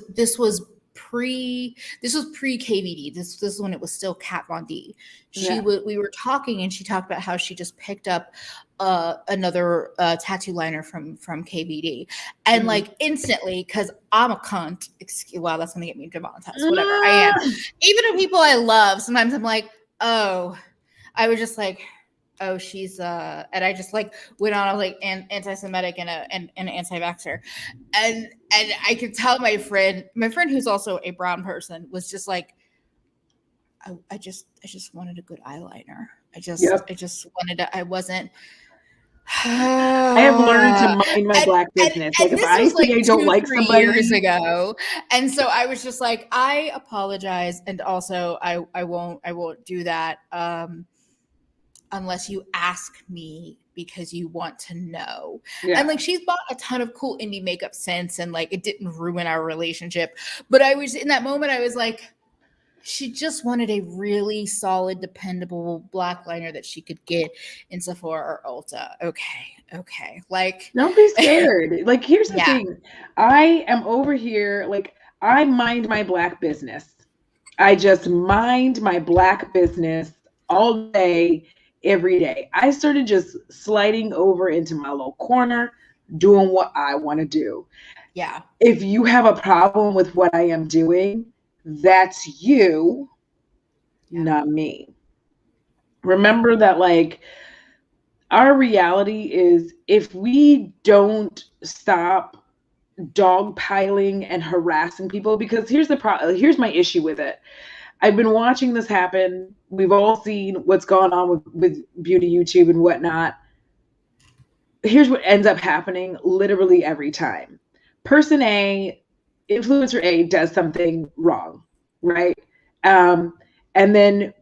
pre KVD. This is when it was still Kat Von D. We were talking, and she talked about how she just picked up another tattoo liner from KVD, and like instantly, because I'm a cunt. Wow, that's gonna get me demonetized. Whatever, I am. Even to people I love, sometimes I'm like, oh, I was just like, oh, she's and I just like went on like anti-Semitic and an anti-vaxxer, and I could tell my friend who's also a brown person was just like, I just wanted a good eyeliner. I just wanted to. I wasn't. I have learned to mind my black business. And like if I say I don't like somebody years ago, and so I was just like, I apologize, and also I won't do that. Unless you ask me because you want to know. Yeah. And like she's bought a ton of cool indie makeup since, and like it didn't ruin our relationship. But I was in that moment, I was like, she just wanted a really solid, dependable black liner that she could get in Sephora or Ulta. Okay. Like, don't be scared. Like, here's the thing. I am over here, like, I mind my black business. I just mind my black business all day, every day. I started just sliding over into my little corner, doing what I want to do. Yeah. If you have a problem with what I am doing, that's you, not me. Remember that, like, our reality is if we don't stop dogpiling and harassing people, because here's the problem. Here's my issue with it. I've been watching this happen. We've all seen what's gone on with beauty YouTube and whatnot. Here's what ends up happening literally every time. Person A, influencer A, does something wrong, right? And then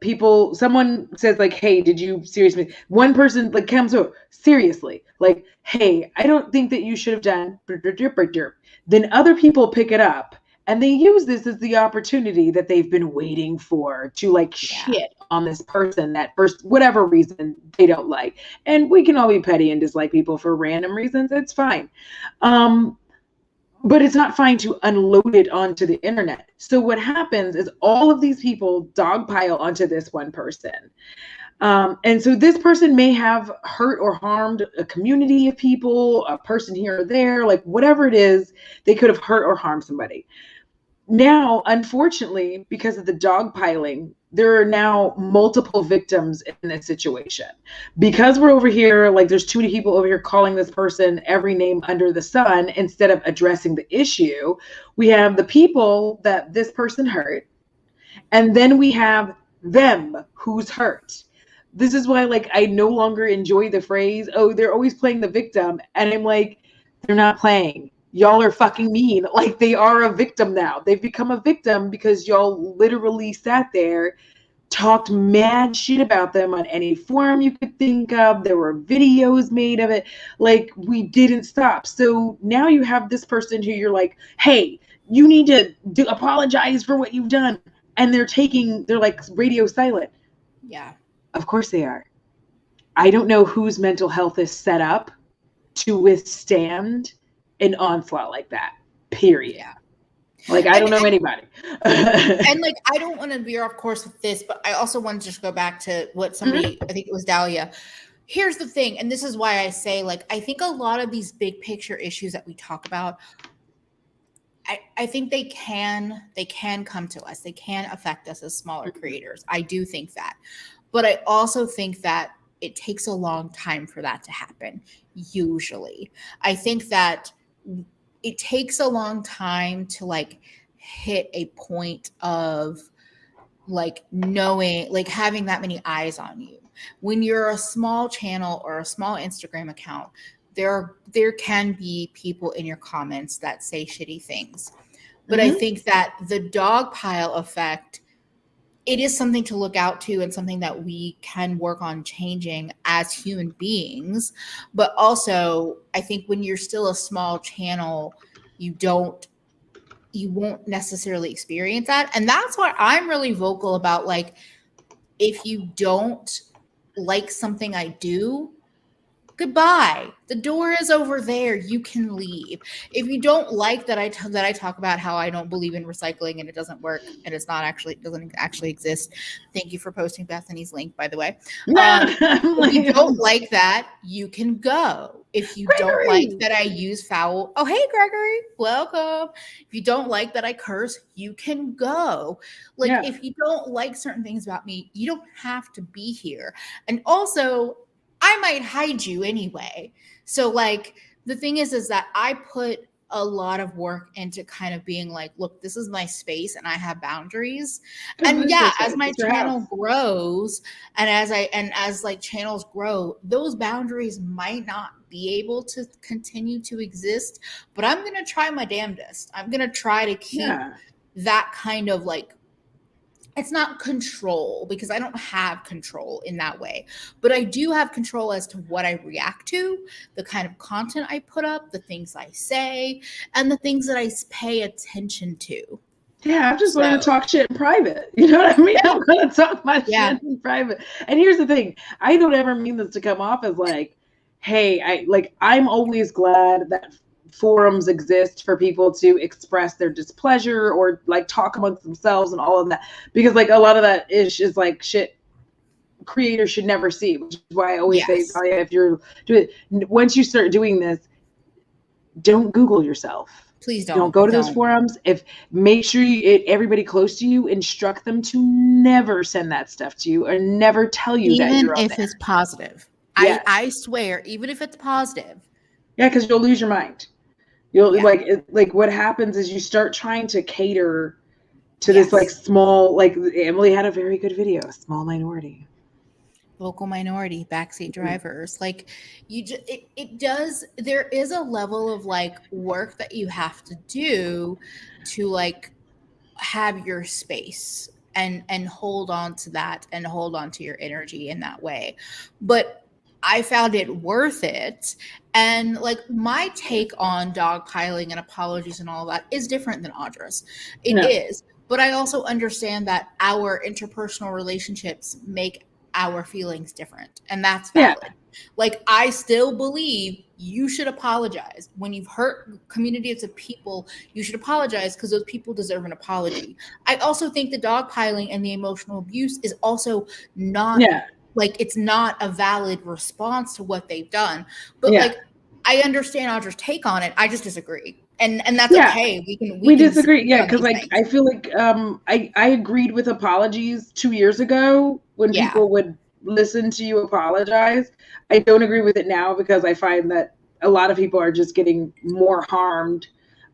someone says like, hey, did you seriously? One person like comes over, seriously, like, hey, I don't think that you should have done. Then other people pick it up. And they use this as the opportunity that they've been waiting for to like shit on this person that for whatever reason they don't like. And we can all be petty and dislike people for random reasons. It's fine. But it's not fine to unload it onto the internet. So what happens is all of these people dogpile onto this one person. And so this person may have hurt or harmed a community of people, a person here or there, like whatever it is, they could have hurt or harmed somebody. Now, unfortunately, because of the dogpiling, there are now multiple victims in this situation. Because we're over here, like there's too many people over here calling this person every name under the sun instead of addressing the issue, we have the people that this person hurt, and then we have them who's hurt. This is why, like, I no longer enjoy the phrase, oh, they're always playing the victim. And I'm like, they're not playing. Y'all are fucking mean. Like, they are a victim now. They've become a victim because y'all literally sat there, talked mad shit about them on any forum you could think of. There were videos made of it. Like, we didn't stop. So now you have this person who you're like, hey, you need to apologize for what you've done. And they're like radio silent. Yeah. Of course they are. I don't know whose mental health is set up to withstand an onslaught like that, period. Yeah. Like, I don't know anybody. And like, I don't want to veer off course with this, but I also want to just go back to what somebody, I think it was Dahlia. Here's the thing, and this is why I say, like, I think a lot of these big picture issues that we talk about, I think they can come to us. They can affect us as smaller creators. I do think that. But I also think that it takes a long time for that to happen, usually. I think that it takes a long time to like hit a point of like knowing, like having that many eyes on you. When you're a small channel or a small Instagram account, there can be people in your comments that say shitty things. But I think that the dog pile effect, it is something to look out to and something that we can work on changing as human beings. But also, I think when you're still a small channel, you won't necessarily experience that. And that's why I'm really vocal about, like, if you don't like something I do, goodbye. The door is over there. You can leave. If you don't like that I talk about how I don't believe in recycling and it doesn't work and it doesn't actually exist. Thank you for posting Bethany's link, by the way. If you don't like that, you can go. If you don't like that I use foul, oh, hey, Gregory, welcome. If you don't like that I curse, you can go. Like, if you don't like certain things about me, you don't have to be here. And also, I might hide you anyway. So like, the thing is that I put a lot of work into kind of being like, look, this is my space and I have boundaries. And yeah, as my channel grows and as like channels grow, those boundaries might not be able to continue to exist, but I'm going to try my damnedest. I'm going to try to keep that kind of like, it's not control because I don't have control in that way, but I do have control as to what I react to, the kind of content I put up, the things I say, and the things that I pay attention to. Yeah, I'm just going to talk shit in private. You know what I mean? I'm going to talk my shit in private. And here's the thing. I don't ever mean this to come off as like, hey, I'm always glad that forums exist for people to express their displeasure or like talk amongst themselves and all of that, because like a lot of that is just like shit creators should never see, which is why I always say, oh, yeah, if you're doing, once you start doing this, don't Google yourself. Please don't. Don't go to those forums. Make sure everybody close to you, instruct them to never send that stuff to you or never tell you that you're on even if it's positive. Yes. I swear, even if it's positive. Yeah, because you'll lose your mind. You'll like what happens is you start trying to cater to this like small, like Emily had a very good video, small minority. Vocal minority, backseat drivers. Like it does, there is a level of like work that you have to do to like have your space and hold on to that and hold on to your energy in that way. But I found it worth it. And like my take on dogpiling and apologies and all of that is different than Audra's. It is. But I also understand that our interpersonal relationships make our feelings different. And that's valid. Yeah. Like I still believe you should apologize. When you've hurt communities of people, you should apologize because those people deserve an apology. I also think the dogpiling and the emotional abuse is also not like it's not a valid response to what they've done. But like I understand Audra's take on it. I just disagree. And that's okay. We disagree. Yeah, because like I feel like I agreed with apologies 2 years ago when people would listen to you apologize. I don't agree with it now because I find that a lot of people are just getting more harmed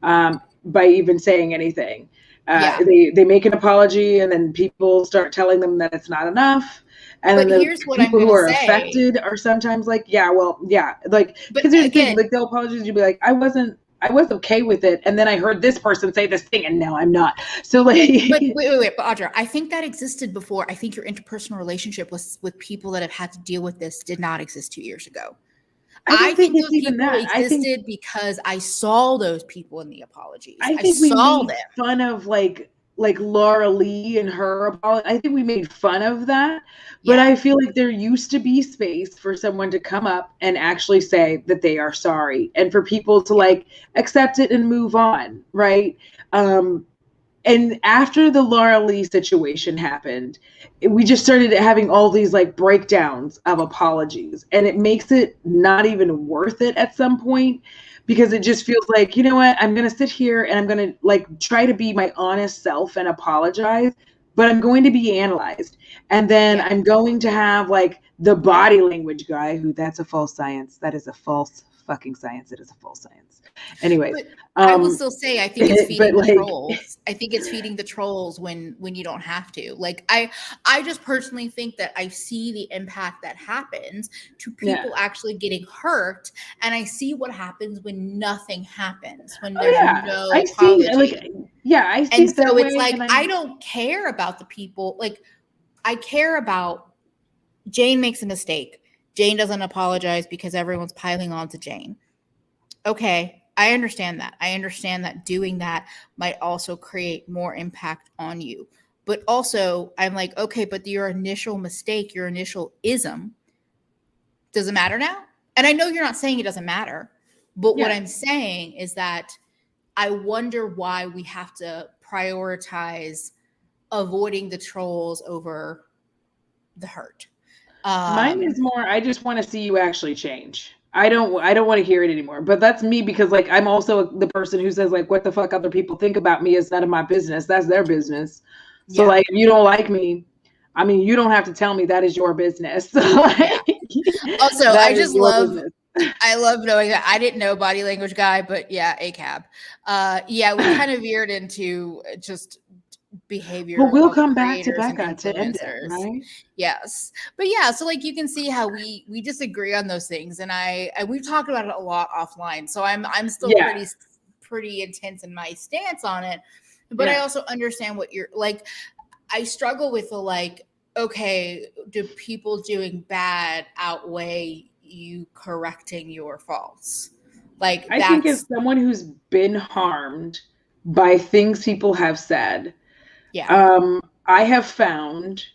by even saying anything. They make an apology and then people start telling them that it's not enough. And then the people who are affected are sometimes like, like, because here's the thing, like they'll apologize, you'll be like, I was okay with it, and then I heard this person say this thing, and now I'm not. So like, but wait, but Audra, I think that existed before. I think your interpersonal relationship with people that have had to deal with this did not exist 2 years ago. I think those people existed because I saw those people in the apologies. I saw them. Fun of like Laura Lee and her apology. I think we made fun of that, but I feel like there used to be space for someone to come up and actually say that they are sorry and for people to like accept it and move on. Right. And after the Laura Lee situation happened, we just started having all these like breakdowns of apologies, and it makes it not even worth it at some point, because it just feels like, you know what, I'm going to sit here and I'm going to like try to be my honest self and apologize, but I'm going to be analyzed. And then I'm going to have like the body language guy who, that's a false science. That is a false fucking science. It is a false science. Anyways, I will still say I think it's feeding the like, trolls. I think it's feeding the trolls when you don't have to. Like I just personally think that I see the impact that happens to people actually getting hurt, and I see what happens when nothing happens, when there's no I apology. see, like, I see. And it that so way, it's like, and I don't care about the people. Like, I care about Jane makes a mistake. Jane doesn't apologize because everyone's piling on to Jane. Okay, I understand that. I understand that doing that might also create more impact on you. But also, I'm like, okay, but your initial mistake, your initial ism, does it matter now? And I know you're not saying it doesn't matter, but what I'm saying is that I wonder why we have to prioritize avoiding the trolls over the hurt. Mine is more, I just want to see you actually change. I don't want to hear it anymore. But that's me, because like I'm also the person who says like, what the fuck other people think about me is none of my business. That's their business. So like, if you don't like me, I mean, you don't have to tell me. That is your business. So, like, also, I just love business. I love knowing that. I didn't know body language guy, but ACAB. We kind of veered into just behavior. But we'll come back to Becca to end it, right? Yes. But so like you can see how we disagree on those things, and we've talked about it a lot offline. So I'm still pretty intense in my stance on it. But I also understand what you're like. I struggle with the like, okay, do people doing bad outweigh you correcting your faults? Like, I think as someone who's been harmed by things people have said, I have found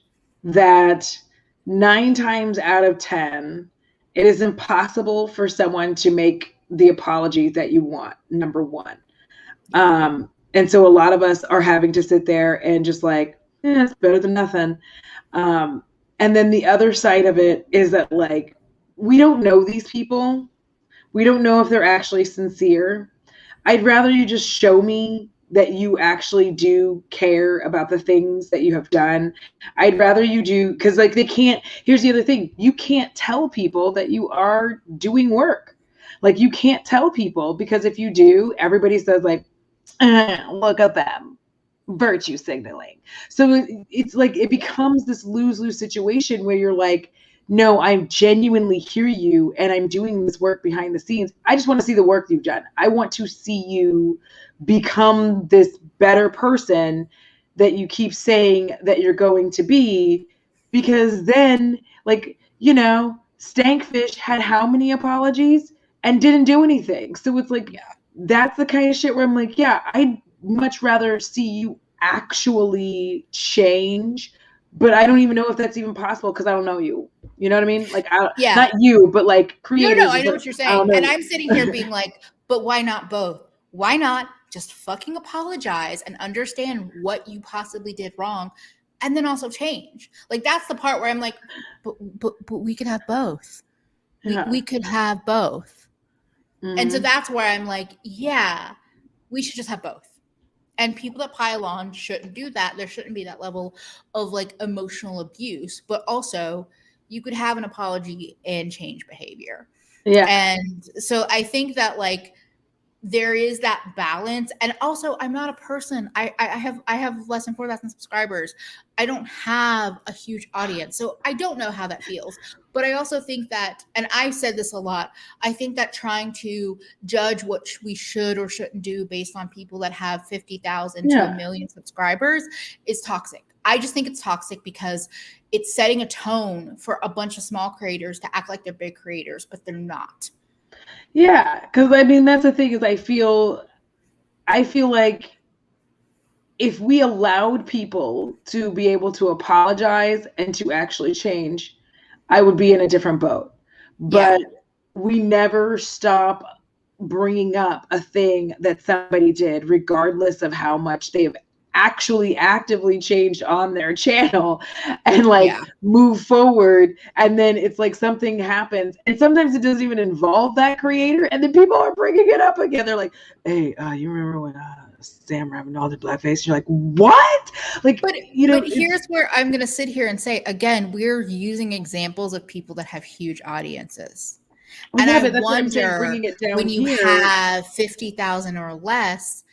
that 9 times out of 10, it is impossible for someone to make the apology that you want, number one. And so a lot of us are having to sit there and just like, it's better than nothing. And then the other side of it is that like, we don't know these people. We don't know if they're actually sincere. I'd rather you just show me that you actually do care about the things that you have done. I'd rather you do, because like here's the other thing. You can't tell people that you are doing work. Like you can't tell people, because if you do, everybody says like, look at them, virtue signaling. So it's like, it becomes this lose-lose situation where you're like, no, I genuinely hear you and I'm doing this work behind the scenes. I just want to see the work you've done. I want to see you become this better person that you keep saying that you're going to be, because then like, Stankfish had how many apologies and didn't do anything. So it's like, that's the kind of shit where I'm like, I'd much rather see you actually change, but I don't even know if that's even possible because I don't know you. You know what I mean? Like, not you, but like creators. No, I know what you're saying. And I'm sitting here being like, but why not both? Why not just fucking apologize and understand what you possibly did wrong, and then also change? Like, that's the part where I'm like, but we could have both. We could have both. Mm-hmm. And so that's where I'm like, we should just have both. And people that pile on shouldn't do that. There shouldn't be that level of like emotional abuse, but also you could have an apology and change behavior. Yeah. And so I think that like there is that balance. And also, I'm not a person. I have less than 4,000 subscribers. I don't have a huge audience. So I don't know how that feels. But I also think that, and I've said this a lot, I think that trying to judge what we should or shouldn't do based on people that have 50,000 to 1 million subscribers is toxic. I just think it's toxic because it's setting a tone for a bunch of small creators to act like they're big creators, but they're not. Yeah, because I mean, that's the thing is I feel like if we allowed people to be able to apologize and to actually change, I would be in a different boat. But we never stop bringing up a thing that somebody did, regardless of how much they've actually actively changed on their channel, and like move forward. And then it's like something happens, and sometimes it doesn't even involve that creator, and then people are bringing it up again. They're like, hey, you remember when Sam Raven all the blackface? You're like, what? Like, but here's where I'm gonna sit here and say again, we're using examples of people that have huge audiences. And I wonder, bringing it down when you here, have 50,000 or less,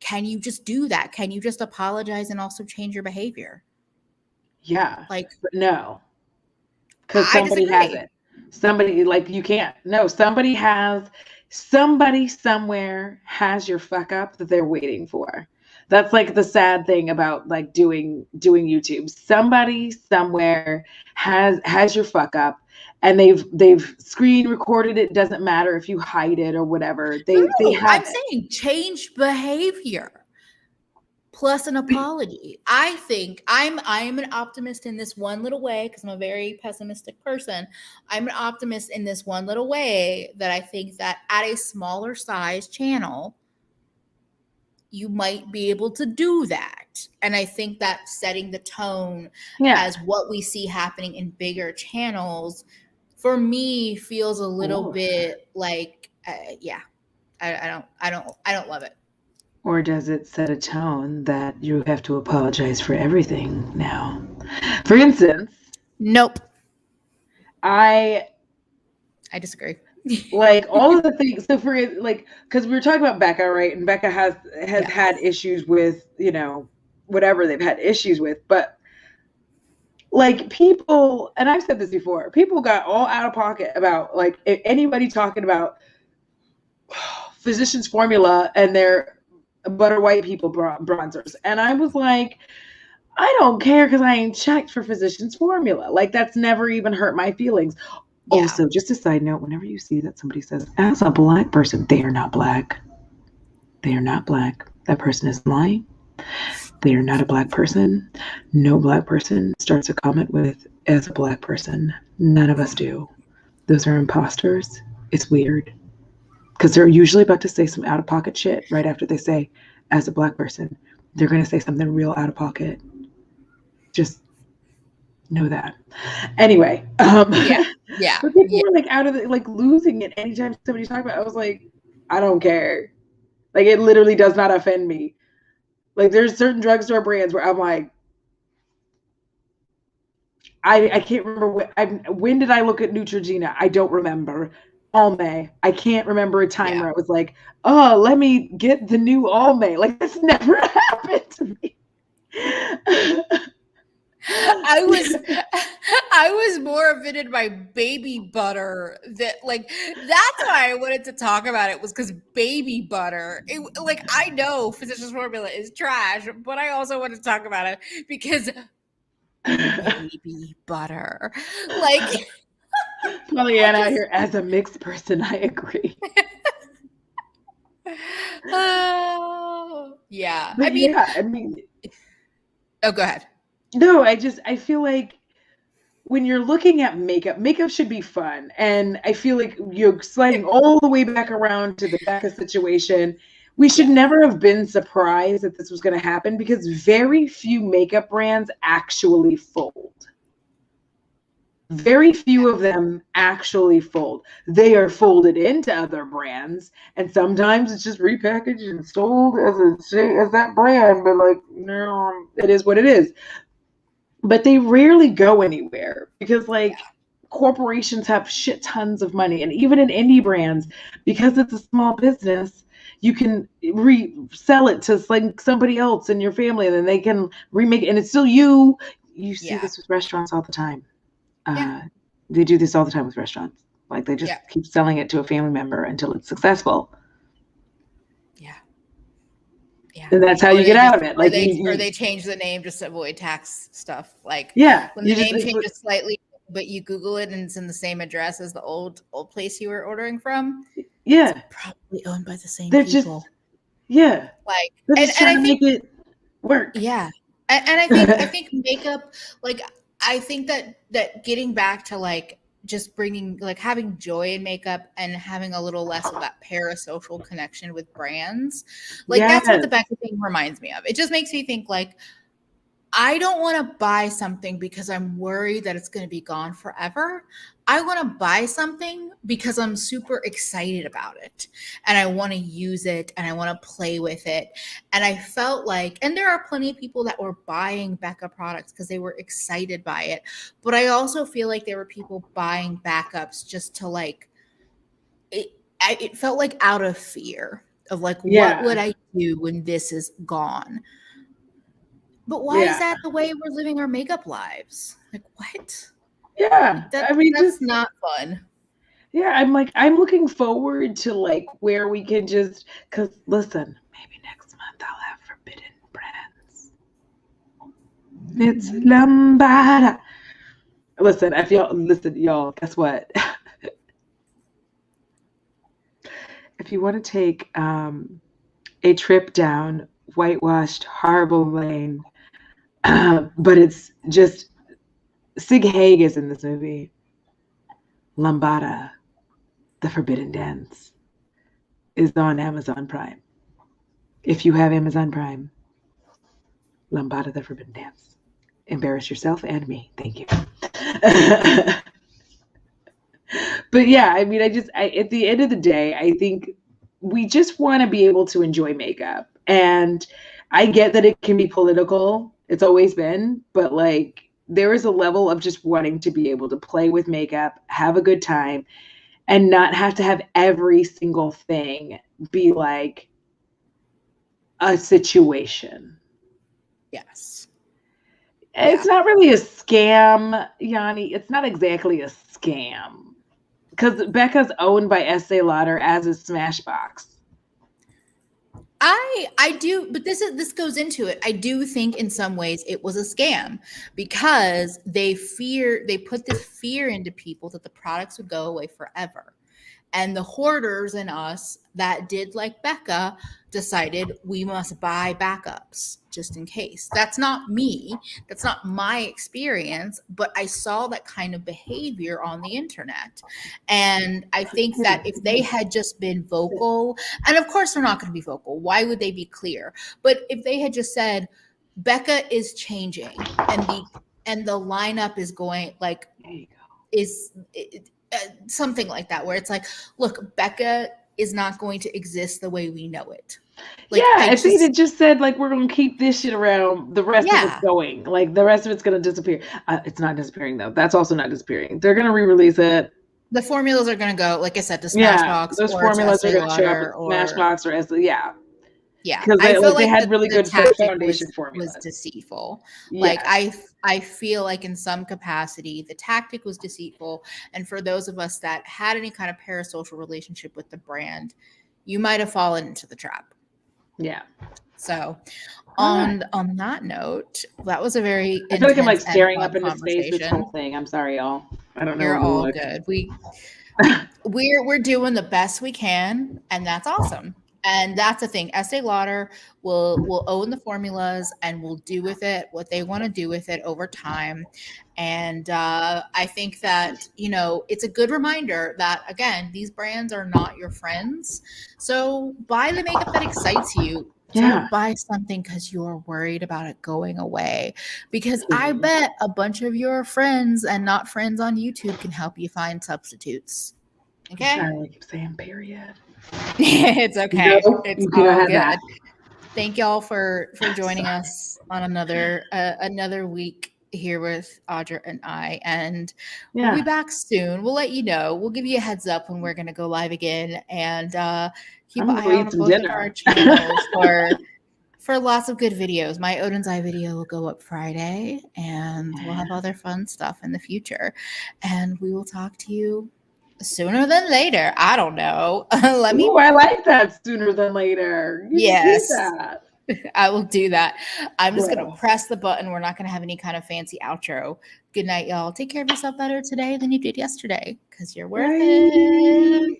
can you just do that? Can you just apologize and also change your behavior? Yeah. Like, but no. Because somebody has it. Somebody, like, you can't. No, somebody somewhere has your fuck up that they're waiting for. That's like the sad thing about like doing YouTube. Somebody somewhere has your fuck up, and they've screen recorded it. Doesn't matter if you hide it or whatever. They have. I'm saying change behavior plus an apology. I think I'm an optimist in this one little way, because I'm a very pessimistic person. I'm an optimist in this one little way, that I think that at a smaller size channel, you might be able to do that. And I think that setting the tone as what we see happening in bigger channels, for me, feels a little bit like, I don't love it. Or does it set a tone that you have to apologize for everything now? For instance, nope. I disagree. Like all of the things. So for like, because we were talking about Becca, right? And Becca has had issues with, whatever they've had issues with, but like people, and I've said this before, people got all out of pocket about like anybody talking about Physicians Formula and their butter white people bronzers. And I was like, I don't care, because I ain't checked for Physicians Formula. Like, that's never even hurt my feelings. Yeah. Also, just a side note, whenever you see that somebody says, as a black person, they are not black. They are not black. That person is lying. They are not a black person. No black person starts a comment with, as a black person. None of us do. Those are imposters. It's weird. Because they're usually about to say some out-of-pocket shit right after they say, as a black person. They're going to say something real out-of-pocket. Just know that. Anyway. Yeah. But people were like out of it, like losing it anytime somebody talked about it. I was like, I don't care. Like, it literally does not offend me. Like, there's certain drugstore brands where I'm like, I can't remember when did I look at Neutrogena? I don't remember. Almay. I can't remember a time where I was like, oh, let me get the new Almay. Like, that's never happened to me. I was more offended by baby butter. That's why I wanted to talk about it, was because baby butter. I know Physicians Formula is trash, but I also want to talk about it because baby butter. Like, Pollyanna out here, as a mixed person, I agree. Yeah. But I mean, oh, go ahead. No, I feel like when you're looking at makeup should be fun. And I feel like you're sliding all the way back around to the Becca situation. We should never have been surprised that this was going to happen, because very few makeup brands actually fold. Very few of them actually fold. They are folded into other brands, and sometimes it's just repackaged and sold as that brand. But like, no, it is what it is. But they rarely go anywhere, because corporations have shit tons of money, and even in indie brands, because it's a small business, you can resell it to like somebody else in your family, and then they can remake it, and it's still you. You see this with restaurants all the time. They do this all the time with restaurants. Like, they just keep selling it to a family member until it's successful. Yeah. And that's how you get out of it. Like, or they change the name just to avoid tax stuff. Like, when the name changes slightly, but you Google it and it's in the same address as the old place you were ordering from. Yeah. It's probably owned by the same people. They're just trying to make it work. Yeah. And I think makeup, like, I think that getting back to like just bringing like having joy in makeup and having a little less of that parasocial connection with brands. Like that's what the Becca thing reminds me of. It just makes me think like I don't want to buy something because I'm worried that it's going to be gone forever. I want to buy something because I'm super excited about it and I want to use it and I want to play with it. And I felt like, and there are plenty of people that were buying Becca products because they were excited by it. But I also feel like there were people buying backups just to like, it felt like out of fear of like, what would I do when this is gone? But why is that the way we're living our makeup lives? Like, what? Yeah. I mean, that's not fun. Yeah. I'm looking forward to like where we can just, because listen, maybe next month I'll have forbidden brands. It's lambada. Listen, y'all, guess what? If you want to take a trip down whitewashed, horrible lane, but it's just Sig Haig is in this movie. Lambada, The Forbidden Dance, is on Amazon Prime. If you have Amazon Prime, Lambada, The Forbidden Dance. Embarrass yourself and me. Thank you. But yeah, I mean, at the end of the day, I think we just want to be able to enjoy makeup. And I get that it can be political. It's always been, but like there is a level of just wanting to be able to play with makeup, have a good time, and not have to have every single thing be like a situation. Yes. It's not really a scam, Yanni. It's not exactly a scam. Because Becca's owned by Estee Lauder, as is Smashbox. I do, but this goes into it. I do think in some ways it was a scam because they put this fear into people that the products would go away forever. And the hoarders in us that did like Becca decided we must buy backups just in case. That's not me. That's not my experience, but I saw that kind of behavior on the internet. And I think that if they had just been vocal, and of course they're not going to be vocal, why would they be clear? But if they had just said, Becca is changing and the lineup is going like, something like that, where it's like, look, Becca is not going to exist the way we know it. Like, yeah, I think it just said like we're going to keep this shit around. The rest of it's going. Like the rest of it's going to disappear. It's not disappearing though. That's also not disappearing. They're going to re-release it. The formulas are going to go, like I said, to Smashbox. Those formulas are going to show up at Smashbox or Estee. Yeah. Because they had really good foundation formulas. Was deceitful. Like I feel like in some capacity the tactic was deceitful, and for those of us that had any kind of parasocial relationship with the brand, you might have fallen into the trap. Yeah. So on that note, that was a very I feel like I'm like staring up into space this whole thing. I'm sorry, y'all. I don't know. You're all good. We're doing the best we can, and that's awesome. And that's the thing. Estee Lauder will own the formulas and will do with it what they want to do with it over time. And I think that, it's a good reminder that, again, these brands are not your friends. So buy the makeup that excites you. Don't buy something because you're worried about it going away. Because I bet a bunch of your friends and not friends on YouTube can help you find substitutes. Okay? I keep saying period. It's okay. No, it's all good. That. Thank y'all for joining us on another week here with Audra and I, and we'll be back soon. We'll let you know. We'll give you a heads up when we're going to go live again, and keep an eye on both of our channels for lots of good videos. My Odin's Eye video will go up Friday, and we'll have other fun stuff in the future, and we will talk to you sooner than later. I don't know. I like that, sooner than later. Yes. I will do that. I'm just going to press the button. We're not going to have any kind of fancy outro. Good night, y'all. Take care of yourself better today than you did yesterday because you're worth it.